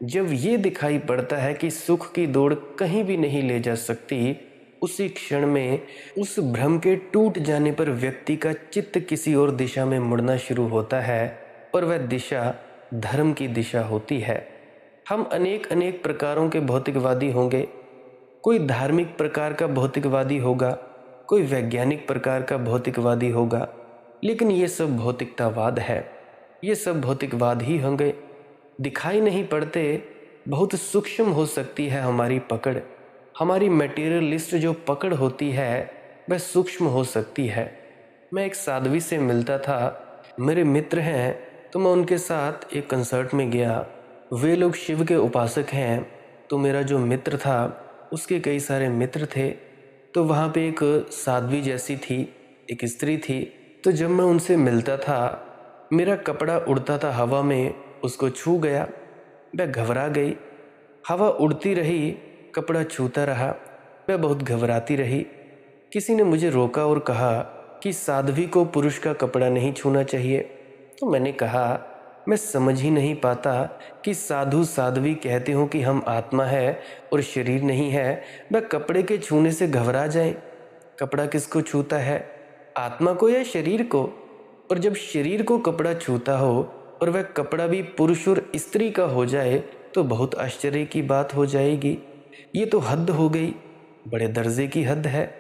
Speaker 1: जब ये दिखाई पड़ता है कि सुख की दौड़ कहीं भी नहीं ले जा सकती, उसी क्षण में उस भ्रम के टूट जाने पर व्यक्ति का चित्त किसी और दिशा में मुड़ना शुरू होता है और वह दिशा धर्म की दिशा होती है। हम अनेक अनेक प्रकारों के भौतिकवादी होंगे। कोई धार्मिक प्रकार का भौतिकवादी होगा, कोई वैज्ञानिक प्रकार का भौतिकवादी होगा, लेकिन ये सब भौतिकतावाद है। ये सब भौतिकवाद ही होंगे। दिखाई नहीं पड़ते। बहुत सूक्ष्म हो सकती है हमारी पकड़। हमारी मटेरियलिस्ट जो पकड़ होती है वह सूक्ष्म हो सकती है। मैं एक साध्वी से मिलता था, मेरे मित्र हैं, तो मैं उनके साथ एक कंसर्ट में गया। वे लोग शिव के उपासक हैं, तो मेरा जो मित्र था उसके कई सारे मित्र थे। तो वहाँ पे एक साध्वी जैसी थी, एक स्त्री थी। तो जब मैं उनसे मिलता था मेरा कपड़ा उड़ता था हवा में, उसको छू गया, मैं घबरा गई। हवा उड़ती रही, कपड़ा छूता रहा, मैं बहुत घबराती रही। किसी ने मुझे रोका और कहा कि साध्वी को पुरुष का कपड़ा नहीं छूना चाहिए। तो मैंने कहा मैं समझ ही नहीं पाता कि साधु साध्वी कहते हो कि हम आत्मा है और शरीर नहीं है, वह कपड़े के छूने से घबरा जाए। कपड़ा किसको छूता है, आत्मा को या शरीर को? और जब शरीर को कपड़ा छूता हो और वह कपड़ा भी पुरुष और स्त्री का हो जाए तो बहुत आश्चर्य की बात हो जाएगी। ये तो हद हो गई, बड़े दर्जे की हद है।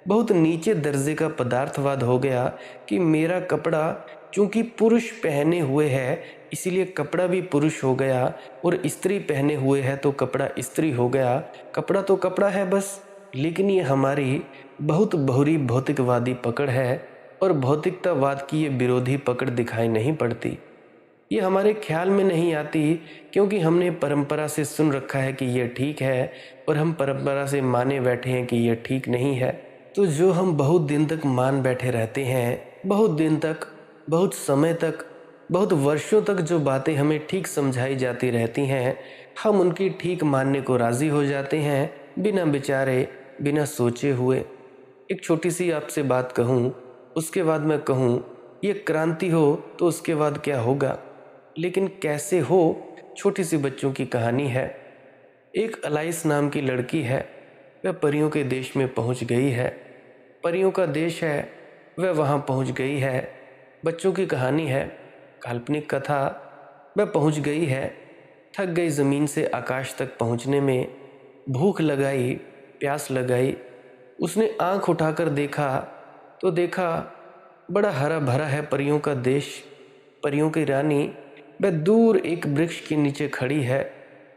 Speaker 1: बहुत नीचे दर्जे का पदार्थवाद हो गया कि मेरा कपड़ा चूंकि पुरुष पहने हुए है इसीलिए कपड़ा भी पुरुष हो गया, और स्त्री पहने हुए है तो कपड़ा स्त्री हो गया। कपड़ा तो कपड़ा है बस। लेकिन ये हमारी बहुत बहुरी भौतिकवादी पकड़ है और भौतिकतावाद की ये विरोधी पकड़ दिखाई नहीं पड़ती। ये हमारे ख्याल में नहीं आती क्योंकि हमने परंपरा से सुन रखा है कि ये ठीक है और हम परंपरा से माने बैठे हैं कि ये ठीक नहीं है। तो जो हम बहुत दिन तक मान बैठे रहते हैं, बहुत दिन तक, बहुत समय तक, बहुत वर्षों तक जो बातें हमें ठीक समझाई जाती रहती हैं, हम उनकी ठीक मानने को राज़ी हो जाते हैं बिना विचारे, बिना सोचे हुए। एक छोटी सी आपसे बात कहूँ, उसके बाद मैं कहूँ ये क्रांति हो तो उसके बाद क्या होगा, लेकिन कैसे हो, छोटी सी बच्चों की कहानी है। एक अलाइस नाम की लड़की है, वह परियों के देश में पहुंच गई है। परियों का देश है, वह वहां पहुंच गई है। बच्चों की कहानी है, काल्पनिक कथा। वह पहुंच गई है, थक गई ज़मीन से आकाश तक पहुंचने में, भूख लगाई, प्यास लगाई। उसने आंख उठाकर देखा तो देखा बड़ा हरा भरा है परियों का देश। परियों की रानी वह दूर एक वृक्ष के नीचे खड़ी है,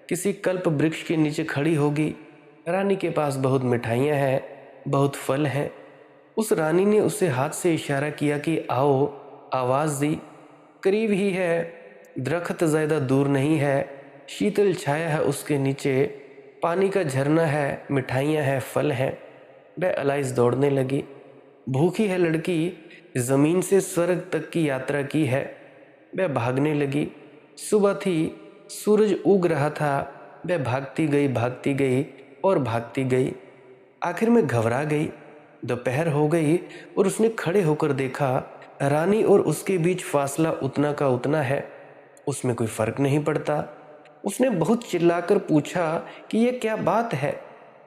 Speaker 1: किसी कल्प वृक्ष के नीचे खड़ी होगी। रानी के पास बहुत मिठाइयाँ हैं, बहुत फल हैं। उस रानी ने उसे हाथ से इशारा किया कि आओ, आवाज़ दी। करीब ही है, दरख्त ज़्यादा दूर नहीं है, शीतल छाया है उसके नीचे, पानी का झरना है, मिठाइयाँ हैं, फल हैं। वह अलाइस दौड़ने लगी। भूखी है लड़की, ज़मीन से स्वर्ग तक की यात्रा की है। वह भागने लगी, सुबह थी, सूरज उग रहा था। वह भागती गई और भागती गई। आखिर में घबरा गई। दोपहर हो गई और उसने खड़े होकर देखा, रानी और उसके बीच फासला उतना का उतना है, उसमें कोई फर्क नहीं पड़ता। उसने बहुत चिल्लाकर पूछा कि ये क्या बात है?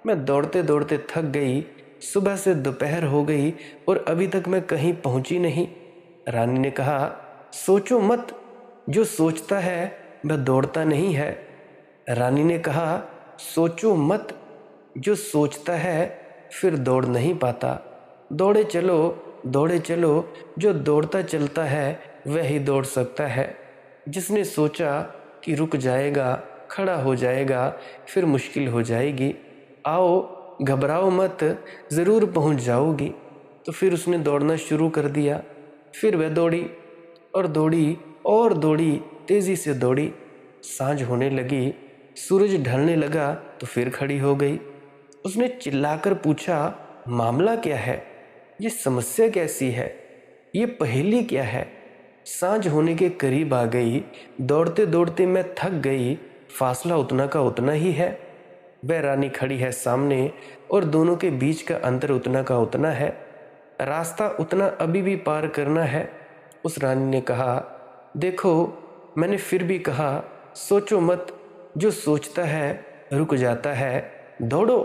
Speaker 1: मैं दौड़ते दौड़ते थक गई। सुबह से दोपहर हो गई और अभी तक मैं कहीं पहुंची नहीं। रानी ने कहा, सोचो मत, जो सोचता है वह दौड़ता नहीं है। रानी ने कहा, सोचो मत, जो सोचता है फिर दौड़ नहीं पाता। दौड़े चलो, जो दौड़ता चलता है वह ही दौड़ सकता है। जिसने सोचा कि रुक जाएगा, खड़ा हो जाएगा, फिर मुश्किल हो जाएगी। आओ, घबराओ मत, ज़रूर पहुंच जाओगी। तो फिर उसने दौड़ना शुरू कर दिया। फिर वह दौड़ी और दौड़ी और दौड़ी, तेज़ी से दौड़ी। सांझ होने लगी, सूरज ढलने लगा तो फिर खड़ी हो गई। उसने चिल्लाकर पूछा, मामला क्या है? ये समस्या कैसी है? ये पहेली क्या है? सांझ होने के करीब आ गई। दौड़ते दौड़ते मैं थक गई। फासला उतना का उतना ही है। वह रानी खड़ी है सामने और दोनों के बीच का अंतर उतना का उतना है। रास्ता उतना अभी भी पार करना है। उस रानी ने कहा, देखो, मैंने फिर भी कहा, सोचो मत, जो सोचता है रुक जाता है। दौड़ो,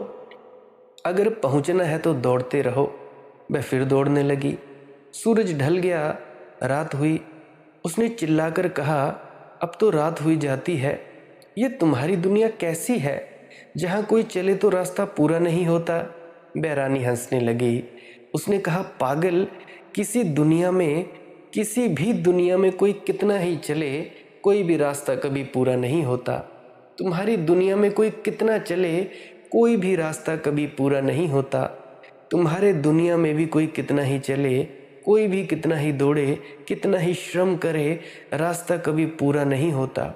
Speaker 1: अगर पहुंचना है तो दौड़ते रहो। वह फिर दौड़ने लगी। सूरज ढल गया, रात हुई। उसने चिल्लाकर कहा, अब तो रात हुई जाती है। ये तुम्हारी दुनिया कैसी है, जहाँ कोई चले तो रास्ता पूरा नहीं होता? वह रानी हंसने लगी। उसने कहा, पागल, किसी भी दुनिया में कोई कितना ही चले, कोई भी रास्ता कभी पूरा नहीं होता। तुम्हारी दुनिया में कोई कितना चले, कोई भी रास्ता कभी पूरा नहीं होता। तुम्हारे दुनिया में भी कोई कितना ही चले, कोई भी कितना ही दौड़े, कितना ही श्रम करे, रास्ता कभी पूरा नहीं होता।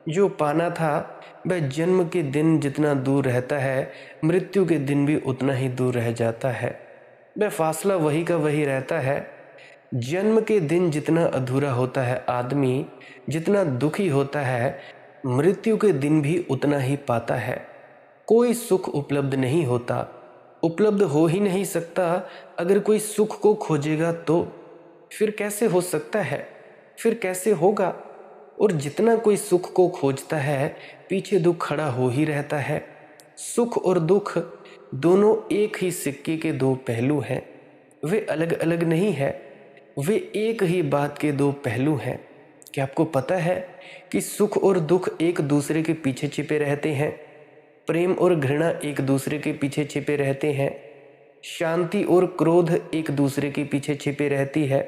Speaker 1: जो पाना था वह जन्म के दिन जितना दूर रहता है, मृत्यु के दिन भी उतना ही दूर रह जाता है। वह फासला वही का वही रहता है। जन्म के दिन जितना अधूरा होता है आदमी, जितना दुखी होता है, मृत्यु के दिन भी उतना ही पाता है। कोई सुख उपलब्ध नहीं होता, उपलब्ध हो ही नहीं सकता। अगर कोई सुख को खोजेगा तो फिर कैसे हो सकता है, फिर कैसे होगा? और जितना कोई सुख को खोजता है, पीछे दुख खड़ा हो ही रहता है। सुख और दुख दोनों एक ही सिक्के के दो पहलू हैं। वे अलग अलग नहीं है, वे एक ही बात के दो पहलू हैं। क्या आपको पता है कि सुख और दुख एक दूसरे के पीछे छिपे रहते हैं? प्रेम और घृणा एक दूसरे के पीछे छिपे रहते हैं। शांति और क्रोध एक दूसरे के पीछे छिपे रहती है।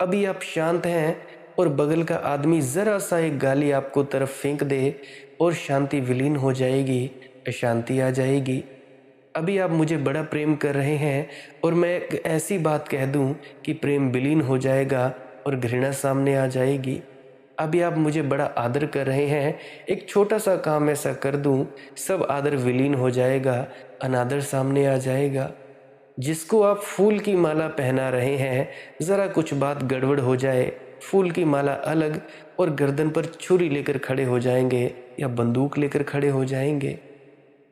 Speaker 1: अभी आप शांत हैं और बगल का आदमी ज़रा सा एक गाली आपको तरफ फेंक दे और शांति विलीन हो जाएगी, अशांति आ जाएगी। अभी आप मुझे बड़ा प्रेम कर रहे हैं और मैं एक ऐसी बात कह दूं कि प्रेम विलीन हो जाएगा और घृणा सामने आ जाएगी। अभी आप मुझे बड़ा आदर कर रहे हैं, एक छोटा सा काम ऐसा कर दूं, सब आदर विलीन हो जाएगा, अनादर सामने आ जाएगा। जिसको आप फूल की माला पहना रहे हैं, ज़रा कुछ बात गड़बड़ हो जाए, फूल की माला अलग और गर्दन पर छुरी लेकर खड़े हो जाएंगे या बंदूक लेकर खड़े हो जाएंगे।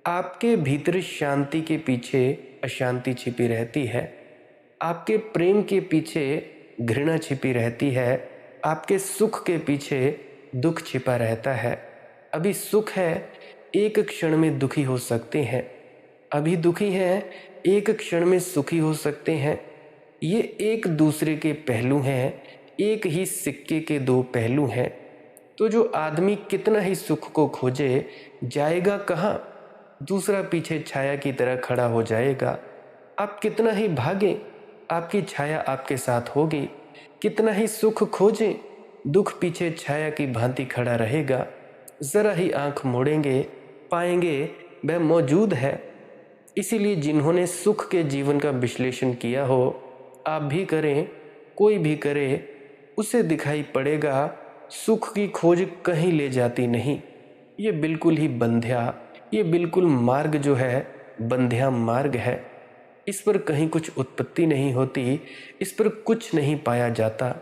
Speaker 1: आपके भीतर शांति के पीछे अशांति छिपी रहती है। आपके प्रेम के पीछे घृणा छिपी रहती है। आपके सुख के पीछे दुख छिपा रहता है। अभी सुख है, एक क्षण में दुखी हो सकते हैं। अभी दुखी हैं, एक क्षण में सुखी हो सकते हैं। ये एक दूसरे के पहलू हैं, एक ही सिक्के के दो पहलू हैं। तो जो आदमी कितना ही सुख को खोजे, जाएगा कहाँ? दूसरा पीछे छाया की तरह खड़ा हो जाएगा। आप कितना ही भागें, आपकी छाया आपके साथ होगी। कितना ही सुख खोजें, दुख पीछे छाया की भांति खड़ा रहेगा। ज़रा ही आंख मोड़ेंगे, पाएंगे वह मौजूद है। इसीलिए जिन्होंने सुख के जीवन का विश्लेषण किया हो, आप भी करें, कोई भी करे, उसे दिखाई पड़ेगा सुख की खोज कहीं ले जाती नहीं। ये बिल्कुल ही बंध्या, ये बिल्कुल मार्ग जो है बंध्या मार्ग है। इस पर कहीं कुछ उत्पत्ति नहीं होती, इस पर कुछ नहीं पाया जाता।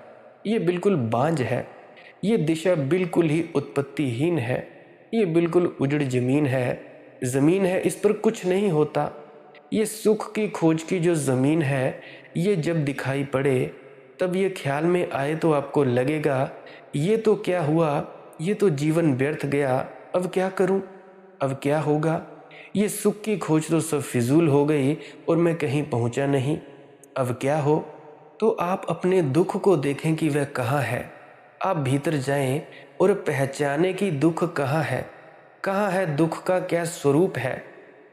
Speaker 1: ये बिल्कुल बांझ है। ये दिशा बिल्कुल ही उत्पत्तिहीन है, ये बिल्कुल उजड़ ज़मीन है, इस पर कुछ नहीं होता। ये सुख की खोज की जो ज़मीन है, ये जब दिखाई पड़े तब ये ख्याल में आए तो आपको लगेगा ये तो क्या हुआ, ये तो जीवन व्यर्थ गया, अब क्या करूं, अब क्या होगा। ये सुख की खोज तो सब फिजूल हो गई और मैं कहीं पहुंचा नहीं, अब क्या हो। तो आप अपने दुख को देखें कि वह कहाँ है। आप भीतर जाएं और पहचाने कि दुख कहाँ है दुख का क्या स्वरूप है,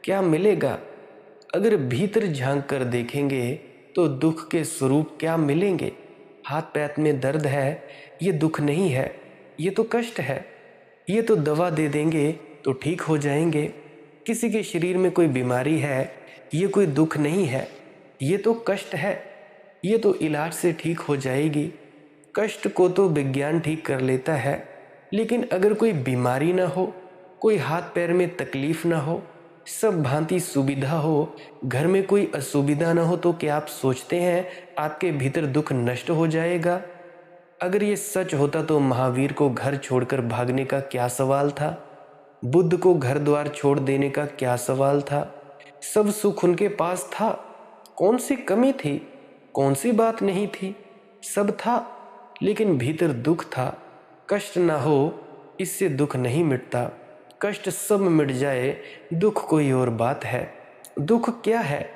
Speaker 1: क्या मिलेगा। अगर भीतर झांक कर देखेंगे तो दुख के स्वरूप क्या मिलेंगे। हाथ पैर में दर्द है, ये दुख नहीं है, ये तो कष्ट है। ये तो दवा दे देंगे तो ठीक हो जाएंगे। किसी के शरीर में कोई बीमारी है, ये कोई दुख नहीं है, ये तो कष्ट है, ये तो इलाज से ठीक हो जाएगी। कष्ट को तो विज्ञान ठीक कर लेता है, लेकिन अगर कोई बीमारी ना हो, कोई हाथ पैर में तकलीफ ना हो, सब भांति सुविधा हो, घर में कोई असुविधा ना हो, तो क्या आप सोचते हैं आपके भीतर दुख नष्ट हो जाएगा। अगर ये सच होता तो महावीर को घर छोड़कर भागने का क्या सवाल था, बुद्ध को घर द्वार छोड़ देने का क्या सवाल था। सब सुख उनके पास था, कौन सी कमी थी, कौन सी बात नहीं थी, सब था। लेकिन भीतर दुख था। कष्ट ना हो इससे दुख नहीं मिटता, कष्ट सब मिट जाए दुख कोई और बात है। दुख क्या है,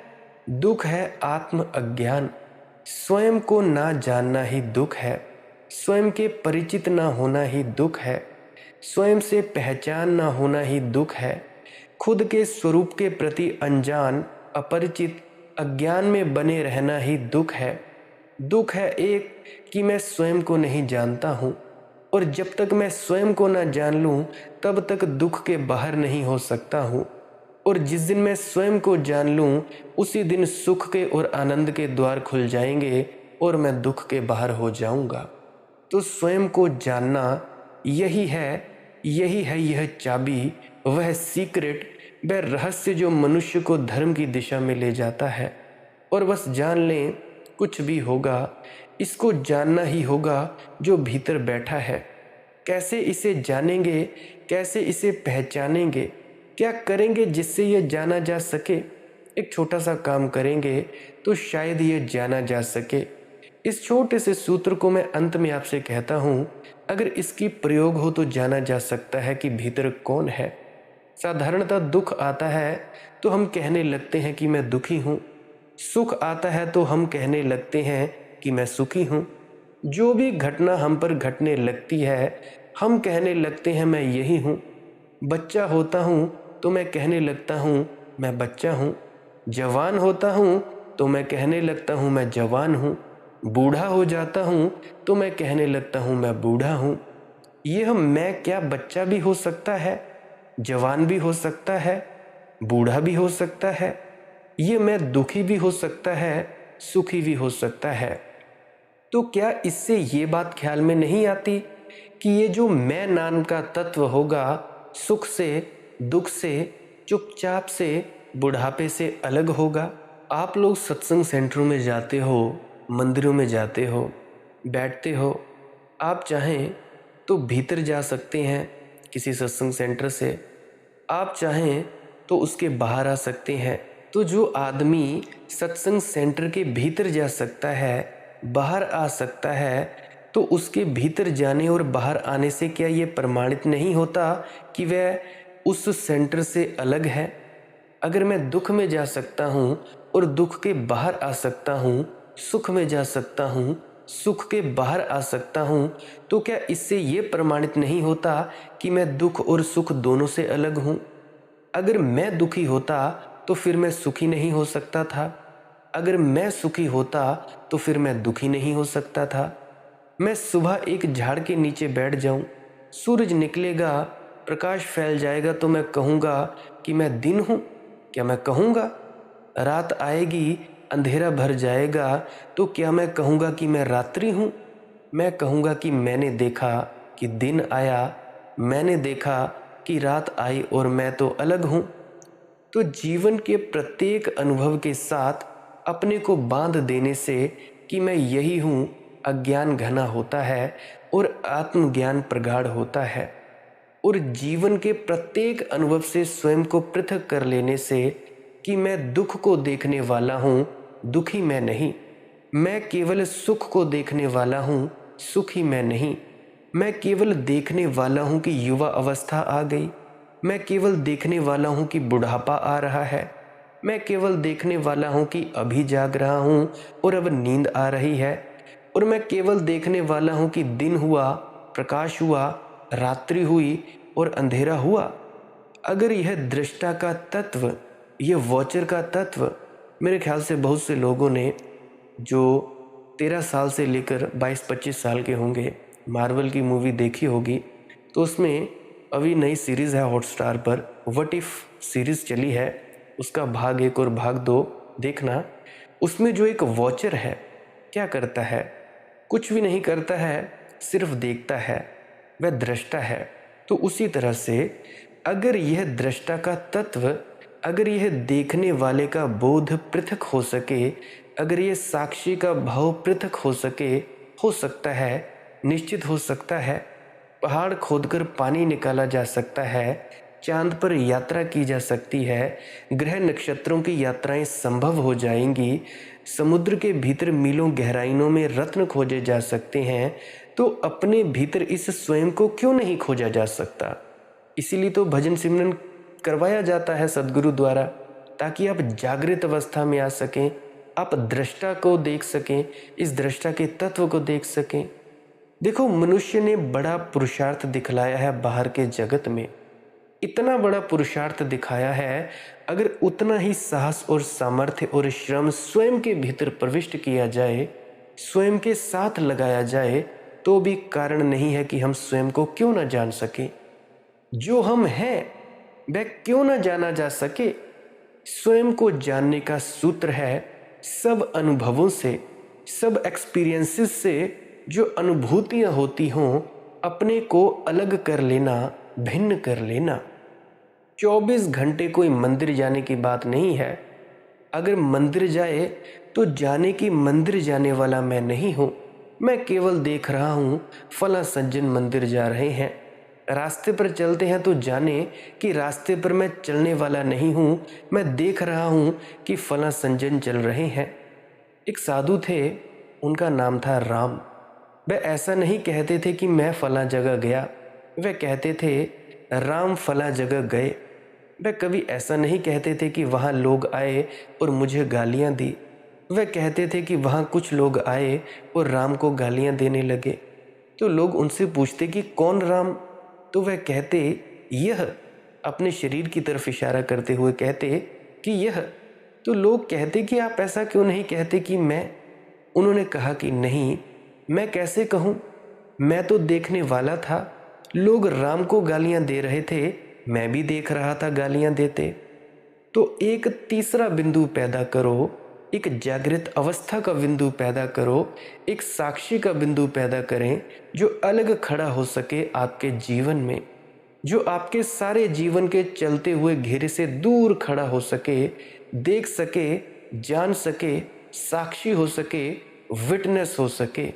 Speaker 1: दुख है आत्म अज्ञान। स्वयं को ना जानना ही दुख है, स्वयं के परिचित ना होना ही दुख है, स्वयं से पहचान ना होना ही दुख है। खुद के स्वरूप के प्रति अनजान, अपरिचित, अज्ञान में बने रहना ही दुख है। दुख है एक कि मैं स्वयं को नहीं जानता हूँ, और जब तक मैं स्वयं को ना जान लूँ तब तक दुख के बाहर नहीं हो सकता हूँ। और जिस दिन मैं स्वयं को जान लूँ उसी दिन सुख के और आनंद के द्वार खुल जाएंगे और मैं दुख के बाहर हो जाऊंगा। तो स्वयं को जानना यही है यह चाबी, वह सीक्रेट, वह रहस्य जो मनुष्य को धर्म की दिशा में ले जाता है। और बस जान लें, कुछ भी होगा इसको जानना ही होगा जो भीतर बैठा है। कैसे इसे जानेंगे, कैसे इसे पहचानेंगे, क्या करेंगे जिससे यह जाना जा सके। एक छोटा सा काम करेंगे तो शायद यह जाना जा सके। इस छोटे से सूत्र को मैं अंत में आपसे कहता हूँ, अगर इसकी प्रयोग हो तो जाना जा सकता है कि भीतर कौन है। साधारणतः दुख आता है तो हम कहने लगते हैं कि मैं दुखी हूँ, सुख आता है तो हम कहने लगते हैं कि मैं सुखी हूँ। जो भी घटना हम पर घटने लगती है हम कहने लगते हैं मैं यही हूँ। बच्चा होता हूँ तो मैं कहने लगता हूँ मैं बच्चा हूँ। जवान होता हूँ तो मैं कहने लगता हूँ मैं जवान हूँ। बूढ़ा हो जाता हूँ तो मैं कहने लगता हूँ मैं बूढ़ा हूँ। यह मैं क्या बच्चा भी हो सकता है, जवान भी हो सकता है, बूढ़ा भी हो सकता है। ये मैं दुखी भी हो सकता है, सुखी भी हो सकता है। तो क्या इससे ये बात ख्याल में नहीं आती कि ये जो मैं नाम का तत्व होगा सुख से, दुख से, चुपचाप से, बुढ़ापे से अलग होगा। आप लोग सत्संग सेंटरों में जाते हो, मंदिरों में जाते हो, बैठते हो, आप चाहें तो भीतर जा सकते हैं किसी सत्संग सेंटर से, आप चाहें तो उसके बाहर आ सकते हैं। तो जो आदमी सत्संग सेंटर के भीतर जा सकता है, बाहर आ सकता है, तो उसके भीतर जाने और बाहर आने से क्या ये प्रमाणित नहीं होता कि वह उस सेंटर से अलग है। अगर मैं दुख में जा सकता हूँ और दुख के बाहर आ सकता हूँ, सुख में जा सकता हूँ, सुख के बाहर आ सकता हूँ, तो क्या इससे ये प्रमाणित नहीं होता कि मैं दुख और सुख दोनों से अलग हूँ। अगर मैं दुखी होता तो फिर मैं सुखी नहीं हो सकता था, अगर मैं सुखी होता तो फिर मैं दुखी नहीं हो सकता था। मैं सुबह एक झाड़ के नीचे बैठ जाऊं, सूरज निकलेगा, प्रकाश फैल जाएगा तो मैं कहूँगा कि मैं दिन हूँ, क्या मैं कहूँगा? रात आएगी, अंधेरा भर जाएगा तो क्या मैं कहूँगा कि मैं रात्रि हूँ? मैं कहूँगा कि मैंने देखा कि दिन आया, मैंने देखा कि रात आई और मैं तो अलग हूँ। तो जीवन के प्रत्येक अनुभव के साथ अपने को बांध देने से कि मैं यही हूँ, अज्ञान घना होता है और आत्मज्ञान प्रगाढ़ होता है। और जीवन के प्रत्येक अनुभव से स्वयं को पृथक कर लेने से कि मैं दुख को देखने वाला हूँ, दुखी मैं नहीं। मैं केवल सुख को देखने वाला हूँ, सुखी मैं नहीं। मैं केवल देखने वाला हूँ कि युवा अवस्था आ गई। मैं केवल देखने वाला हूँ कि बुढ़ापा आ रहा है। मैं केवल देखने वाला हूँ कि अभी जाग रहा हूँ और अब नींद आ रही है। और मैं केवल देखने वाला हूँ कि दिन हुआ, प्रकाश हुआ, रात्रि हुई और अंधेरा हुआ। अगर यह दृष्टा का तत्व, यह वॉचर का तत्व, मेरे ख्याल से बहुत से लोगों ने जो 13 साल से लेकर 22-25 साल के होंगे मार्वल की मूवी देखी होगी, तो उसमें अभी नई सीरीज़ है हॉटस्टार पर, व्हाट इफ़ सीरीज़ चली है, उसका भाग 1 और भाग 2 देखना। उसमें जो एक वॉचर है क्या करता है? कुछ भी नहीं करता है, सिर्फ देखता है। वह दृष्टा है। तो उसी तरह से अगर यह दृष्टा का तत्व, अगर यह देखने वाले का बोध पृथक हो सके, अगर यह साक्षी का भाव पृथक हो सके, हो सकता है, निश्चित हो सकता है, पहाड़ खोदकर पानी निकाला जा सकता है, चांद पर यात्रा की जा सकती है, ग्रह नक्षत्रों की यात्राएं संभव हो जाएंगी, समुद्र के भीतर मीलों गहराइयों में रत्न खोजे जा सकते हैं, तो अपने भीतर इस स्वयं को क्यों नहीं खोजा जा सकता? इसीलिए तो भजन सिमरन करवाया जाता है सदगुरु द्वारा, ताकि आप जागृत अवस्था में आ सकें, आप दृष्टा को देख सकें, इस दृष्टा के तत्व को देख सकें। देखो, मनुष्य ने बड़ा पुरुषार्थ दिखलाया है बाहर के जगत में, इतना बड़ा पुरुषार्थ दिखाया है। अगर उतना ही साहस और सामर्थ्य और श्रम स्वयं के भीतर प्रविष्ट किया जाए, स्वयं के साथ लगाया जाए, तो भी कारण नहीं है कि हम स्वयं को क्यों ना जान सके। जो हम हैं वह क्यों ना जाना जा सके। स्वयं को जानने का सूत्र है सब अनुभवों से, सब एक्सपीरियंसेस से जो अनुभूतियां होती हों, अपने को अलग कर लेना, भिन्न कर लेना। 24 घंटे कोई मंदिर जाने की बात नहीं है। अगर मंदिर जाए तो जाने की मंदिर जाने वाला मैं नहीं हूँ। मैं केवल देख रहा हूँ फला सज्जन मंदिर जा रहे हैं। रास्ते पर चलते हैं तो जाने कि रास्ते पर मैं चलने वाला नहीं हूँ, मैं देख रहा हूँ कि फला सज्जन चल रहे हैं। एक साधु थे, उनका नाम था राम। वह ऐसा नहीं कहते थे कि मैं फला जगह गया, वह कहते थे राम फला जगह गए। वह कभी ऐसा नहीं कहते थे कि वहाँ लोग आए और मुझे गालियाँ दी। वह कहते थे कि वहाँ कुछ लोग आए और राम को गालियाँ देने लगे। तो लोग उनसे पूछते कि कौन राम? तो वह कहते यह, अपने शरीर की तरफ इशारा करते हुए कहते कि यह। तो लोग कहते कि आप ऐसा क्यों नहीं कहते कि मैं? उन्होंने कहा कि नहीं, मैं कैसे कहूँ, मैं तो देखने वाला था। लोग राम को गालियाँ दे रहे थे, मैं भी देख रहा था गालियाँ देते। तो एक तीसरा बिंदु पैदा करो, एक जागृत अवस्था का बिंदु पैदा करो, एक साक्षी का बिंदु पैदा करें जो अलग खड़ा हो सके आपके जीवन में, जो आपके सारे जीवन के चलते हुए घेरे से दूर खड़ा हो सके, देख सके, जान सके, साक्षी हो सके, विटनेस हो सके।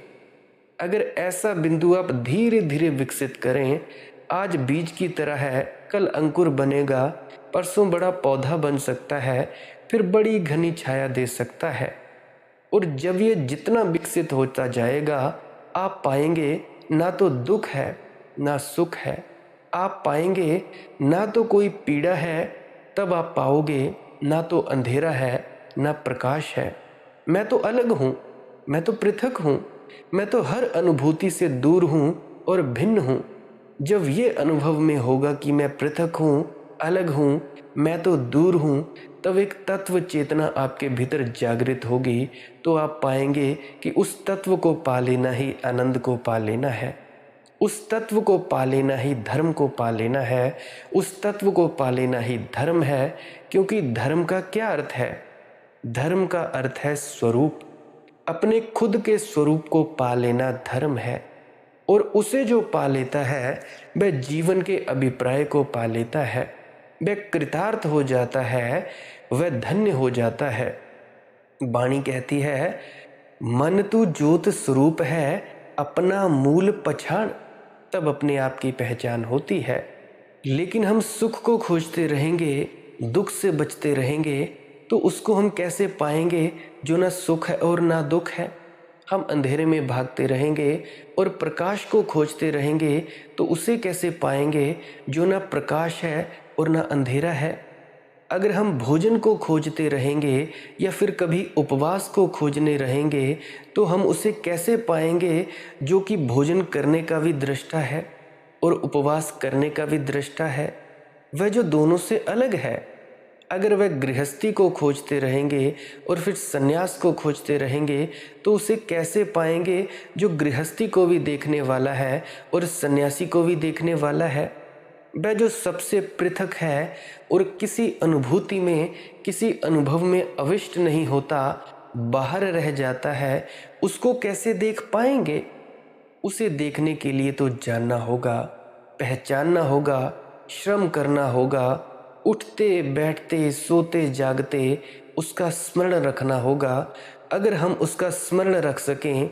Speaker 1: अगर ऐसा बिंदु आप धीरे धीरे विकसित करें, आज बीज की तरह है, कल अंकुर बनेगा, परसों बड़ा पौधा बन सकता है, फिर बड़ी घनी छाया दे सकता है। और जब ये जितना विकसित होता जाएगा, आप पाएंगे ना तो दुख है ना सुख है। आप पाएंगे ना तो कोई पीड़ा है, तब आप पाओगे ना तो अंधेरा है ना प्रकाश है। मैं तो अलग हूँ, मैं तो पृथक हूँ, मैं तो हर अनुभूति से दूर हूँ और भिन्न हूँ। जब ये अनुभव में होगा कि मैं पृथक हूँ, अलग हूँ, मैं तो दूर हूँ, तब एक तत्व चेतना आपके भीतर जागृत होगी। तो आप पाएंगे कि उस तत्व को पा लेना ही आनंद को पा लेना है, उस तत्व को पा लेना ही धर्म को पा लेना है, उस तत्व को पा लेना ही धर्म है। क्योंकि धर्म का क्या अर्थ है? धर्म का अर्थ है स्वरूप। अपने खुद के स्वरूप को पा लेना धर्म है। और उसे जो पा लेता है वह जीवन के अभिप्राय को पा लेता है, वह कृतार्थ हो जाता है, वह धन्य हो जाता है। वाणी कहती है मन तू ज्योत स्वरूप है, अपना मूल पछाण, तब अपने आप की पहचान होती है। लेकिन हम सुख को खोजते रहेंगे, दुख से बचते रहेंगे, तो उसको हम कैसे पाएंगे जो ना सुख है और ना दुख है। हम अंधेरे में भागते रहेंगे और प्रकाश को खोजते रहेंगे, तो उसे कैसे पाएंगे जो ना प्रकाश है और ना अंधेरा है। अगर हम भोजन को खोजते रहेंगे या फिर कभी उपवास को खोजने रहेंगे, तो हम उसे कैसे पाएंगे जो कि भोजन करने का भी दृष्टा है और उपवास करने का भी दृष्टा है, वह जो दोनों से अलग है। अगर वह गृहस्थी को खोजते रहेंगे और फिर सन्यास को खोजते रहेंगे, तो उसे कैसे पाएंगे जो गृहस्थी को भी देखने वाला है और सन्यासी को भी देखने वाला है। वह जो सबसे पृथक है और किसी अनुभूति में, किसी अनुभव में अविष्ट नहीं होता, बाहर रह जाता है, उसको कैसे देख पाएंगे। उसे देखने के लिए तो जानना होगा, पहचानना होगा, श्रम करना होगा, उठते बैठते सोते जागते उसका स्मरण रखना होगा। अगर हम उसका स्मरण रख सकें,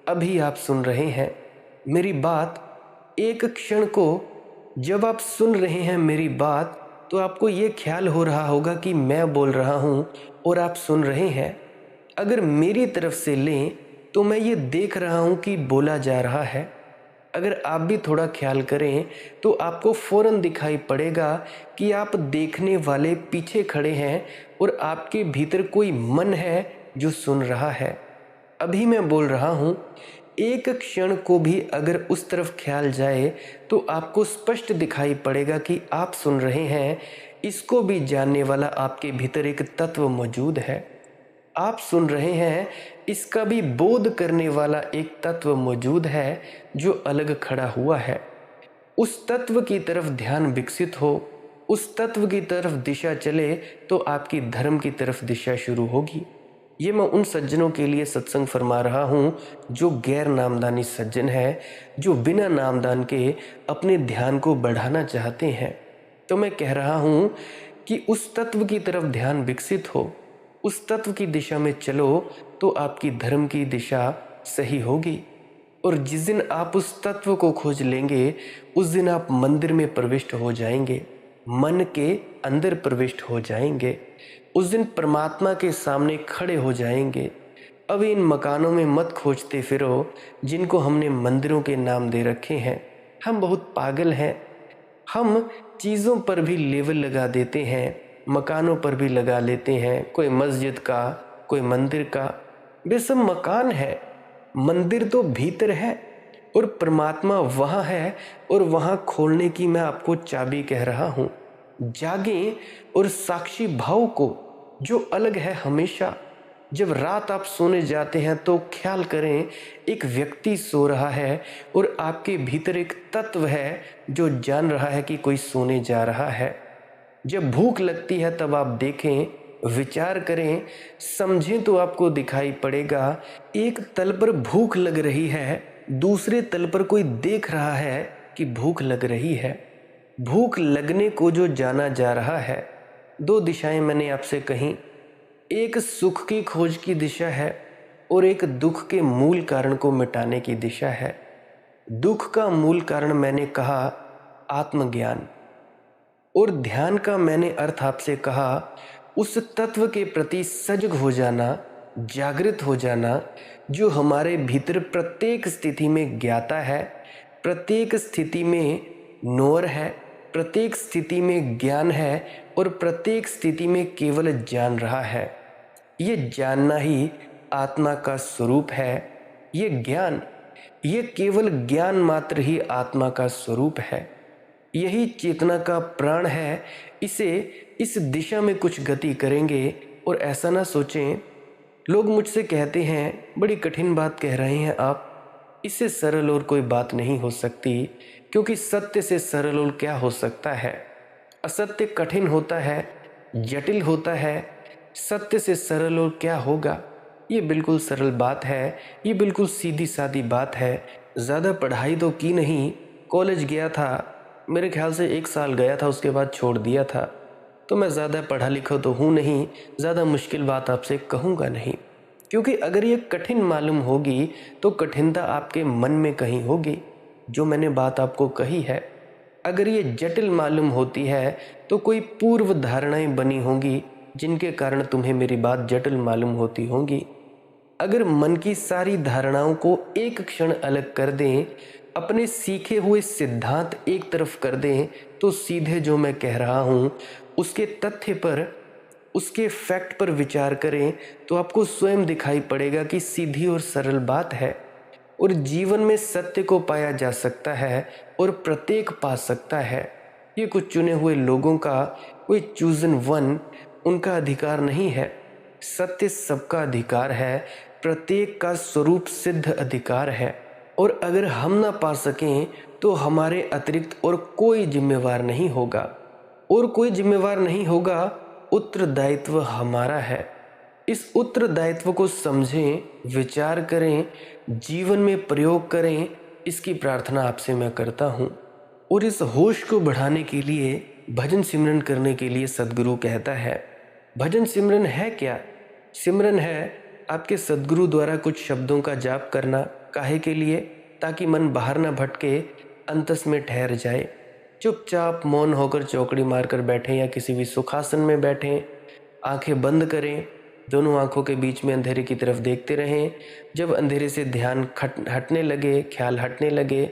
Speaker 1: अभी आप सुन रहे हैं मेरी बात, एक क्षण को जब आप सुन रहे हैं मेरी बात, तो आपको ये ख्याल हो रहा होगा कि मैं बोल रहा हूँ और आप सुन रहे हैं। अगर मेरी तरफ से लें तो मैं ये देख रहा हूँ कि बोला जा रहा है। अगर आप भी थोड़ा ख्याल करें तो आपको फौरन दिखाई पड़ेगा कि आप देखने वाले पीछे खड़े हैं और आपके भीतर कोई मन है जो सुन रहा है। अभी मैं बोल रहा हूँ, एक क्षण को भी अगर उस तरफ ख्याल जाए तो आपको स्पष्ट दिखाई पड़ेगा कि आप सुन रहे हैं। इसको भी जानने वाला आपके भीतर एक तत्व मौजूद है। आप सुन रहे हैं, इसका भी बोध करने वाला एक तत्व मौजूद है जो अलग खड़ा हुआ है। उस तत्व की तरफ ध्यान विकसित हो, उस तत्व की तरफ दिशा चले, तो आपकी धर्म की तरफ दिशा शुरू होगी। ये मैं उन सज्जनों के लिए सत्संग फरमा रहा हूँ जो गैर नामदानी सज्जन है, जो बिना नामदान के अपने ध्यान को बढ़ाना चाहते हैं। तो मैं कह रहा हूँ कि उस तत्व की तरफ ध्यान विकसित हो, उस तत्व की दिशा में चलो, तो आपकी धर्म की दिशा सही होगी। और जिस दिन आप उस तत्व को खोज लेंगे, उस दिन आप मंदिर में प्रविष्ट हो जाएंगे, मन के अंदर प्रविष्ट हो जाएंगे। उस दिन परमात्मा के सामने खड़े हो जाएंगे। अब इन मकानों में मत खोजते फिरो जिनको हमने मंदिरों के नाम दे रखे हैं। हम बहुत पागल हैं। हम चीज़ों पर भी लेवल लगा देते हैं, मकानों पर भी लगा लेते हैं। कोई मस्जिद का, कोई मंदिर का, वे सब मकान है। मंदिर तो भीतर है और परमात्मा वहाँ है, और वहाँ खोलने की मैं आपको चाबी कह रहा हूँ। जागें और साक्षी भाव को, जो अलग है हमेशा। जब रात आप सोने जाते हैं तो ख्याल करें, एक व्यक्ति सो रहा है और आपके भीतर एक तत्व है जो जान रहा है कि कोई सोने जा रहा है। जब भूख लगती है तब आप देखें, विचार करें, समझें, तो आपको दिखाई पड़ेगा एक तल पर भूख लग रही है, दूसरे तल पर कोई देख रहा है कि भूख लग रही है। भूख लगने को जो जाना जा रहा है, दो दिशाएं मैंने आपसे कहीं, एक सुख की खोज की दिशा है और एक दुख के मूल कारण को मिटाने की दिशा है। दुख का मूल कारण मैंने कहा आत्मज्ञान, और ध्यान का मैंने अर्थ आपसे कहा उस तत्व के प्रति सजग हो जाना, जागृत हो जाना, जो हमारे भीतर प्रत्येक स्थिति में ज्ञाता है, प्रत्येक स्थिति में नोर है, प्रत्येक स्थिति में ज्ञान है और प्रत्येक स्थिति में केवल जान रहा है। ये जानना ही आत्मा का स्वरूप है। ये ज्ञान, ये केवल ज्ञान मात्र ही आत्मा का स्वरूप है। यही चेतना का प्राण है। इसे इस दिशा में कुछ गति करेंगे। और ऐसा ना सोचें, लोग मुझसे कहते हैं बड़ी कठिन बात कह रहे हैं आप, इससे सरल और कोई बात नहीं हो सकती, क्योंकि सत्य से सरल और क्या हो सकता है। असत्य कठिन होता है, जटिल होता है, सत्य से सरल और क्या होगा। ये बिल्कुल सरल बात है, ये बिल्कुल सीधी सादी बात है। ज़्यादा पढ़ाई तो की नहीं, कॉलेज गया था, मेरे ख्याल से 1 साल गया था, उसके बाद छोड़ दिया था। तो मैं ज़्यादा पढ़ा लिखा तो हूँ नहीं, ज़्यादा मुश्किल बात आपसे कहूँगा नहीं। क्योंकि अगर ये कठिन मालूम होगी तो कठिनता आपके मन में कहीं होगी, जो मैंने बात आपको कही है। अगर ये जटिल मालूम होती है तो कोई पूर्व धारणाएं बनी होंगी जिनके कारण तुम्हें मेरी बात जटिल मालूम होती होंगी। अगर मन की सारी धारणाओं को एक क्षण अलग कर दें, अपने सीखे हुए सिद्धांत एक तरफ कर दें, तो सीधे जो मैं कह रहा हूँ उसके तथ्य पर, उसके फैक्ट पर विचार करें तो आपको स्वयं दिखाई पड़ेगा कि सीधी और सरल बात है। और जीवन में सत्य को पाया जा सकता है और प्रत्येक पा सकता है। ये कुछ चुने हुए लोगों का, कोई चूजन वन, उनका अधिकार नहीं है। सत्य सबका अधिकार है, प्रत्येक का स्वरूप सिद्ध अधिकार है। और अगर हम ना पा सकें तो हमारे अतिरिक्त और कोई जिम्मेवार नहीं होगा, और कोई जिम्मेवार नहीं होगा। उत्तरदायित्व हमारा है। इस उत्तरदायित्व को समझें, विचार करें, जीवन में प्रयोग करें, इसकी प्रार्थना आपसे मैं करता हूँ। और इस होश को बढ़ाने के लिए, भजन सिमरन करने के लिए सद्गुरु कहता है। भजन सिमरन है क्या? सिमरन है आपके सद्गुरु द्वारा कुछ शब्दों का जाप करना। काहे के लिए? ताकि मन बाहर ना भटके, अंतस में ठहर जाए। चुपचाप मौन होकर चौकड़ी मारकर बैठें या किसी भी सुखासन में बैठें, आंखें बंद करें, दोनों आंखों के बीच में अंधेरे की तरफ देखते रहें। जब अंधेरे से ध्यान हटने लगे, ख्याल हटने लगे,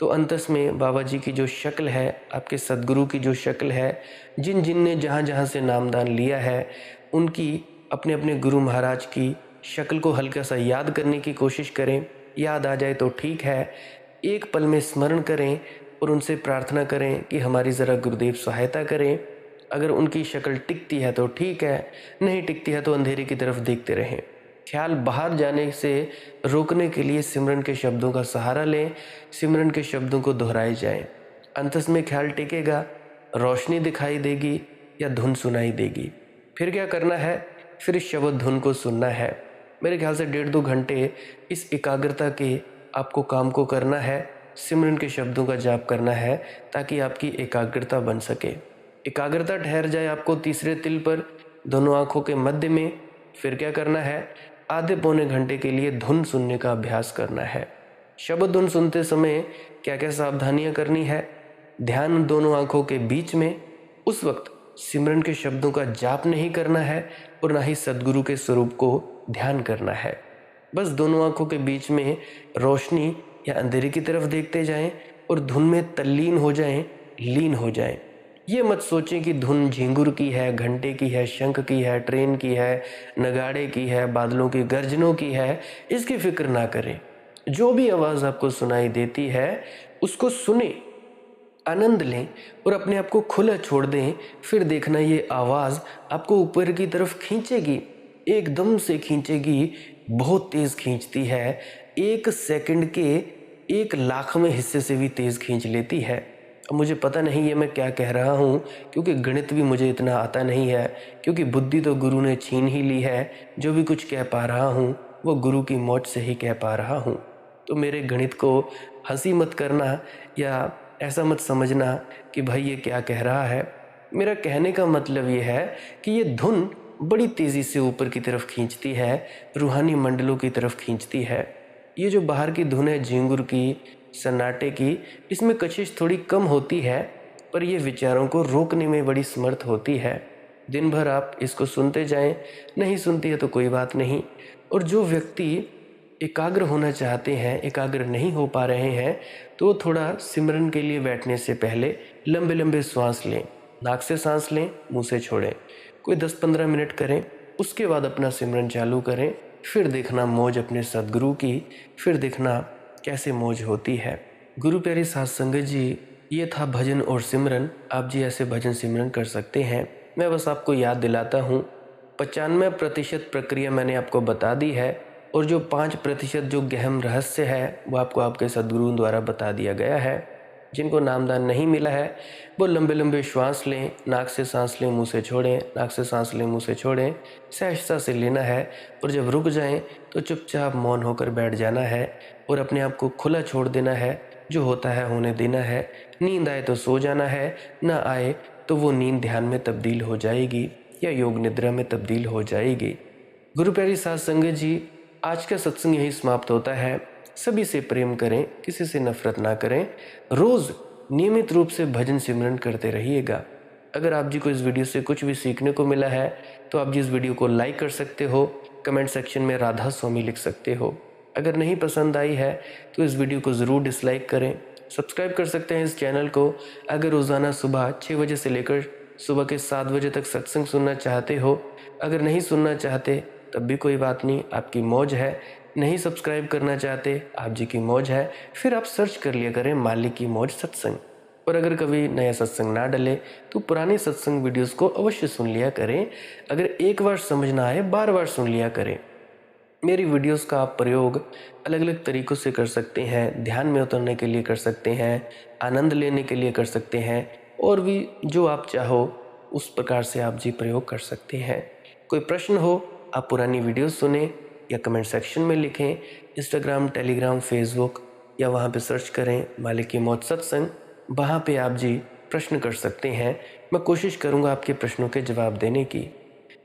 Speaker 1: तो अंतस में बाबा जी की जो शक्ल है, आपके सद्गुरु की जो शक्ल है, जिन जिन ने जहाँ जहाँ से नामदान लिया है, उनकी, अपने अपने गुरु महाराज की शक्ल को हल्का सा याद करने की कोशिश करें। याद आ जाए तो ठीक है, एक पल में स्मरण करें और उनसे प्रार्थना करें कि हमारी ज़रा गुरुदेव सहायता करें। अगर उनकी शक्ल टिकती है तो ठीक है, नहीं टिकती है तो अंधेरे की तरफ देखते रहें। ख्याल बाहर जाने से रोकने के लिए सिमरन के शब्दों का सहारा लें, सिमरन के शब्दों को दोहराए जाएं। अंतस में ख्याल टिकेगा, रोशनी दिखाई देगी या धुन सुनाई देगी। फिर क्या करना है? फिर इस शब्द धुन को सुनना है। मेरे ख्याल से 1.5-2 घंटे इस एकाग्रता के आपको काम को करना है, सिमरन के शब्दों का जाप करना है, ताकि आपकी एकाग्रता बन सके। एकाग्रता ठहर जाए आपको तीसरे तिल पर, दोनों आंखों के मध्य में। फिर क्या करना है? आधे पौने घंटे के लिए धुन सुनने का अभ्यास करना है। शब्द धुन सुनते समय क्या क्या सावधानियां करनी है? ध्यान दोनों आंखों के बीच में। उस वक्त सिमरन के शब्दों का जाप नहीं करना है और ना ही सद्गुरु के स्वरूप को ध्यान करना है। बस दोनों आंखों के बीच में रोशनी या अंधेरे की तरफ देखते जाएं और धुन में तल्लीन हो जाएं, लीन हो जाएं। ये मत सोचें कि धुन झिंगुर की है, घंटे की है, शंख की है, ट्रेन की है, नगाड़े की है, बादलों की गर्जनों की है। इसकी फिक्र ना करें। जो भी आवाज़ आपको सुनाई देती है उसको सुने, आनंद लें और अपने आप को खुला छोड़ दें। फिर देखना ये आवाज़ आपको ऊपर की तरफ खींचेगी, एकदम से खींचेगी, बहुत तेज़ खींचती है। 1 सेकंड के 1,00,000वें हिस्से से भी तेज़ खींच लेती है। अब मुझे पता नहीं ये मैं क्या कह रहा हूँ, क्योंकि गणित भी मुझे इतना आता नहीं है, क्योंकि बुद्धि तो गुरु ने छीन ही ली है। जो भी कुछ कह पा रहा हूँ वो गुरु की मौज से ही कह पा रहा हूँ। तो मेरे गणित को हंसी मत करना या ऐसा मत समझना कि भाई ये क्या कह रहा है। मेरा कहने का मतलब ये है कि ये धुन बड़ी तेज़ी से ऊपर की तरफ खींचती है, रूहानी मंडलों की तरफ खींचती है। ये जो बाहर की धुन है, झिंगुर की, सन्नाटे की, इसमें कशिश थोड़ी कम होती है, पर ये विचारों को रोकने में बड़ी समर्थ होती है। दिन भर आप इसको सुनते जाएं, नहीं सुनती है तो कोई बात नहीं। और जो व्यक्ति एकाग्र होना चाहते हैं, एकाग्र नहीं हो पा रहे हैं, तो थोड़ा सिमरन के लिए बैठने से पहले लंबे लंबे श्वास लें। नाक से सांस लें, मुंह से छोड़ें। कोई 10-15 मिनट करें, उसके बाद अपना सिमरन चालू करें। फिर देखना मौज अपने सद्गुरु की, फिर देखना कैसे मौज होती है। गुरु प्यारी साध संगत जी, ये था भजन और सिमरन। आप जी ऐसे भजन सिमरन कर सकते हैं। मैं बस आपको याद दिलाता हूँ, 95% प्रक्रिया मैंने आपको बता दी है, और जो 5% जो गहन रहस्य है वो आपको आपके सद्गुरु द्वारा बता दिया गया है। जिनको नामदान नहीं मिला है वो लंबे लंबे श्वास लें, नाक से सांस लें, मुंह से छोड़ें, नाक से सांस लें, मुंह से छोड़ें। सहजता से लेना है, और जब रुक जाएं तो चुपचाप मौन होकर बैठ जाना है और अपने आप को खुला छोड़ देना है। जो होता है होने देना है। नींद आए तो सो जाना है, ना आए तो वो नींद ध्यान में तब्दील हो जाएगी या योग निद्रा में तब्दील हो जाएगी। गुरु प्यारी साध संगत जी, आज का सत्संग यही समाप्त होता है। सभी से प्रेम करें, किसी से नफरत ना करें। रोज नियमित रूप से भजन सिमरन करते रहिएगा। अगर आप जी को इस वीडियो से कुछ भी सीखने को मिला है तो आप जी इस वीडियो को लाइक कर सकते हो, कमेंट सेक्शन में राधा स्वामी लिख सकते हो। अगर नहीं पसंद आई है तो इस वीडियो को ज़रूर डिसलाइक करें। सब्सक्राइब कर सकते हैं इस चैनल को। अगर रोज़ाना सुबह 6 बजे से लेकर सुबह के 7 बजे तक सत्संग सुनना चाहते हो, अगर नहीं सुनना चाहते तब भी कोई बात नहीं, आपकी मौज है। नहीं सब्सक्राइब करना चाहते, आप जी की मौज है। फिर आप सर्च कर लिया करें मालिक की मौज सत्संग। और अगर कभी नया सत्संग ना डले तो पुराने सत्संग वीडियोस को अवश्य सुन लिया करें। अगर एक बार समझ ना आए, बार बार सुन लिया करें। मेरी वीडियोस का आप प्रयोग अलग अलग तरीक़ों से कर सकते हैं। ध्यान में उतरने के लिए कर सकते हैं, आनंद लेने के लिए कर सकते हैं, और भी जो आप चाहो उस प्रकार से आप जी प्रयोग कर सकते हैं। कोई प्रश्न हो, आप पुरानी वीडियो सुने या कमेंट सेक्शन में लिखें। इंस्टाग्राम, टेलीग्राम, फेसबुक या वहाँ पे सर्च करें मालिक की मौज सत्संग, वहाँ पे आप जी प्रश्न कर सकते हैं। मैं कोशिश करूँगा आपके प्रश्नों के जवाब देने की।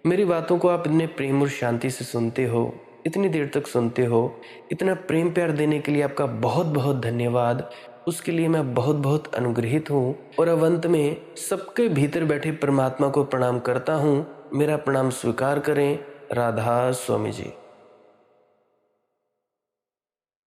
Speaker 1: मेरी बातों को आप इतने प्रेम और शांति से सुनते हो, इतनी देर तक सुनते हो, इतना प्रेम प्यार देने के लिए आपका बहुत बहुत धन्यवाद। उसके लिए मैं बहुत बहुत अनुग्रहित हूँ। और अब अंत में सबके भीतर बैठे परमात्मा को प्रणाम करता हूँ। मेरा प्रणाम स्वीकार करें। राधा स्वामी जी।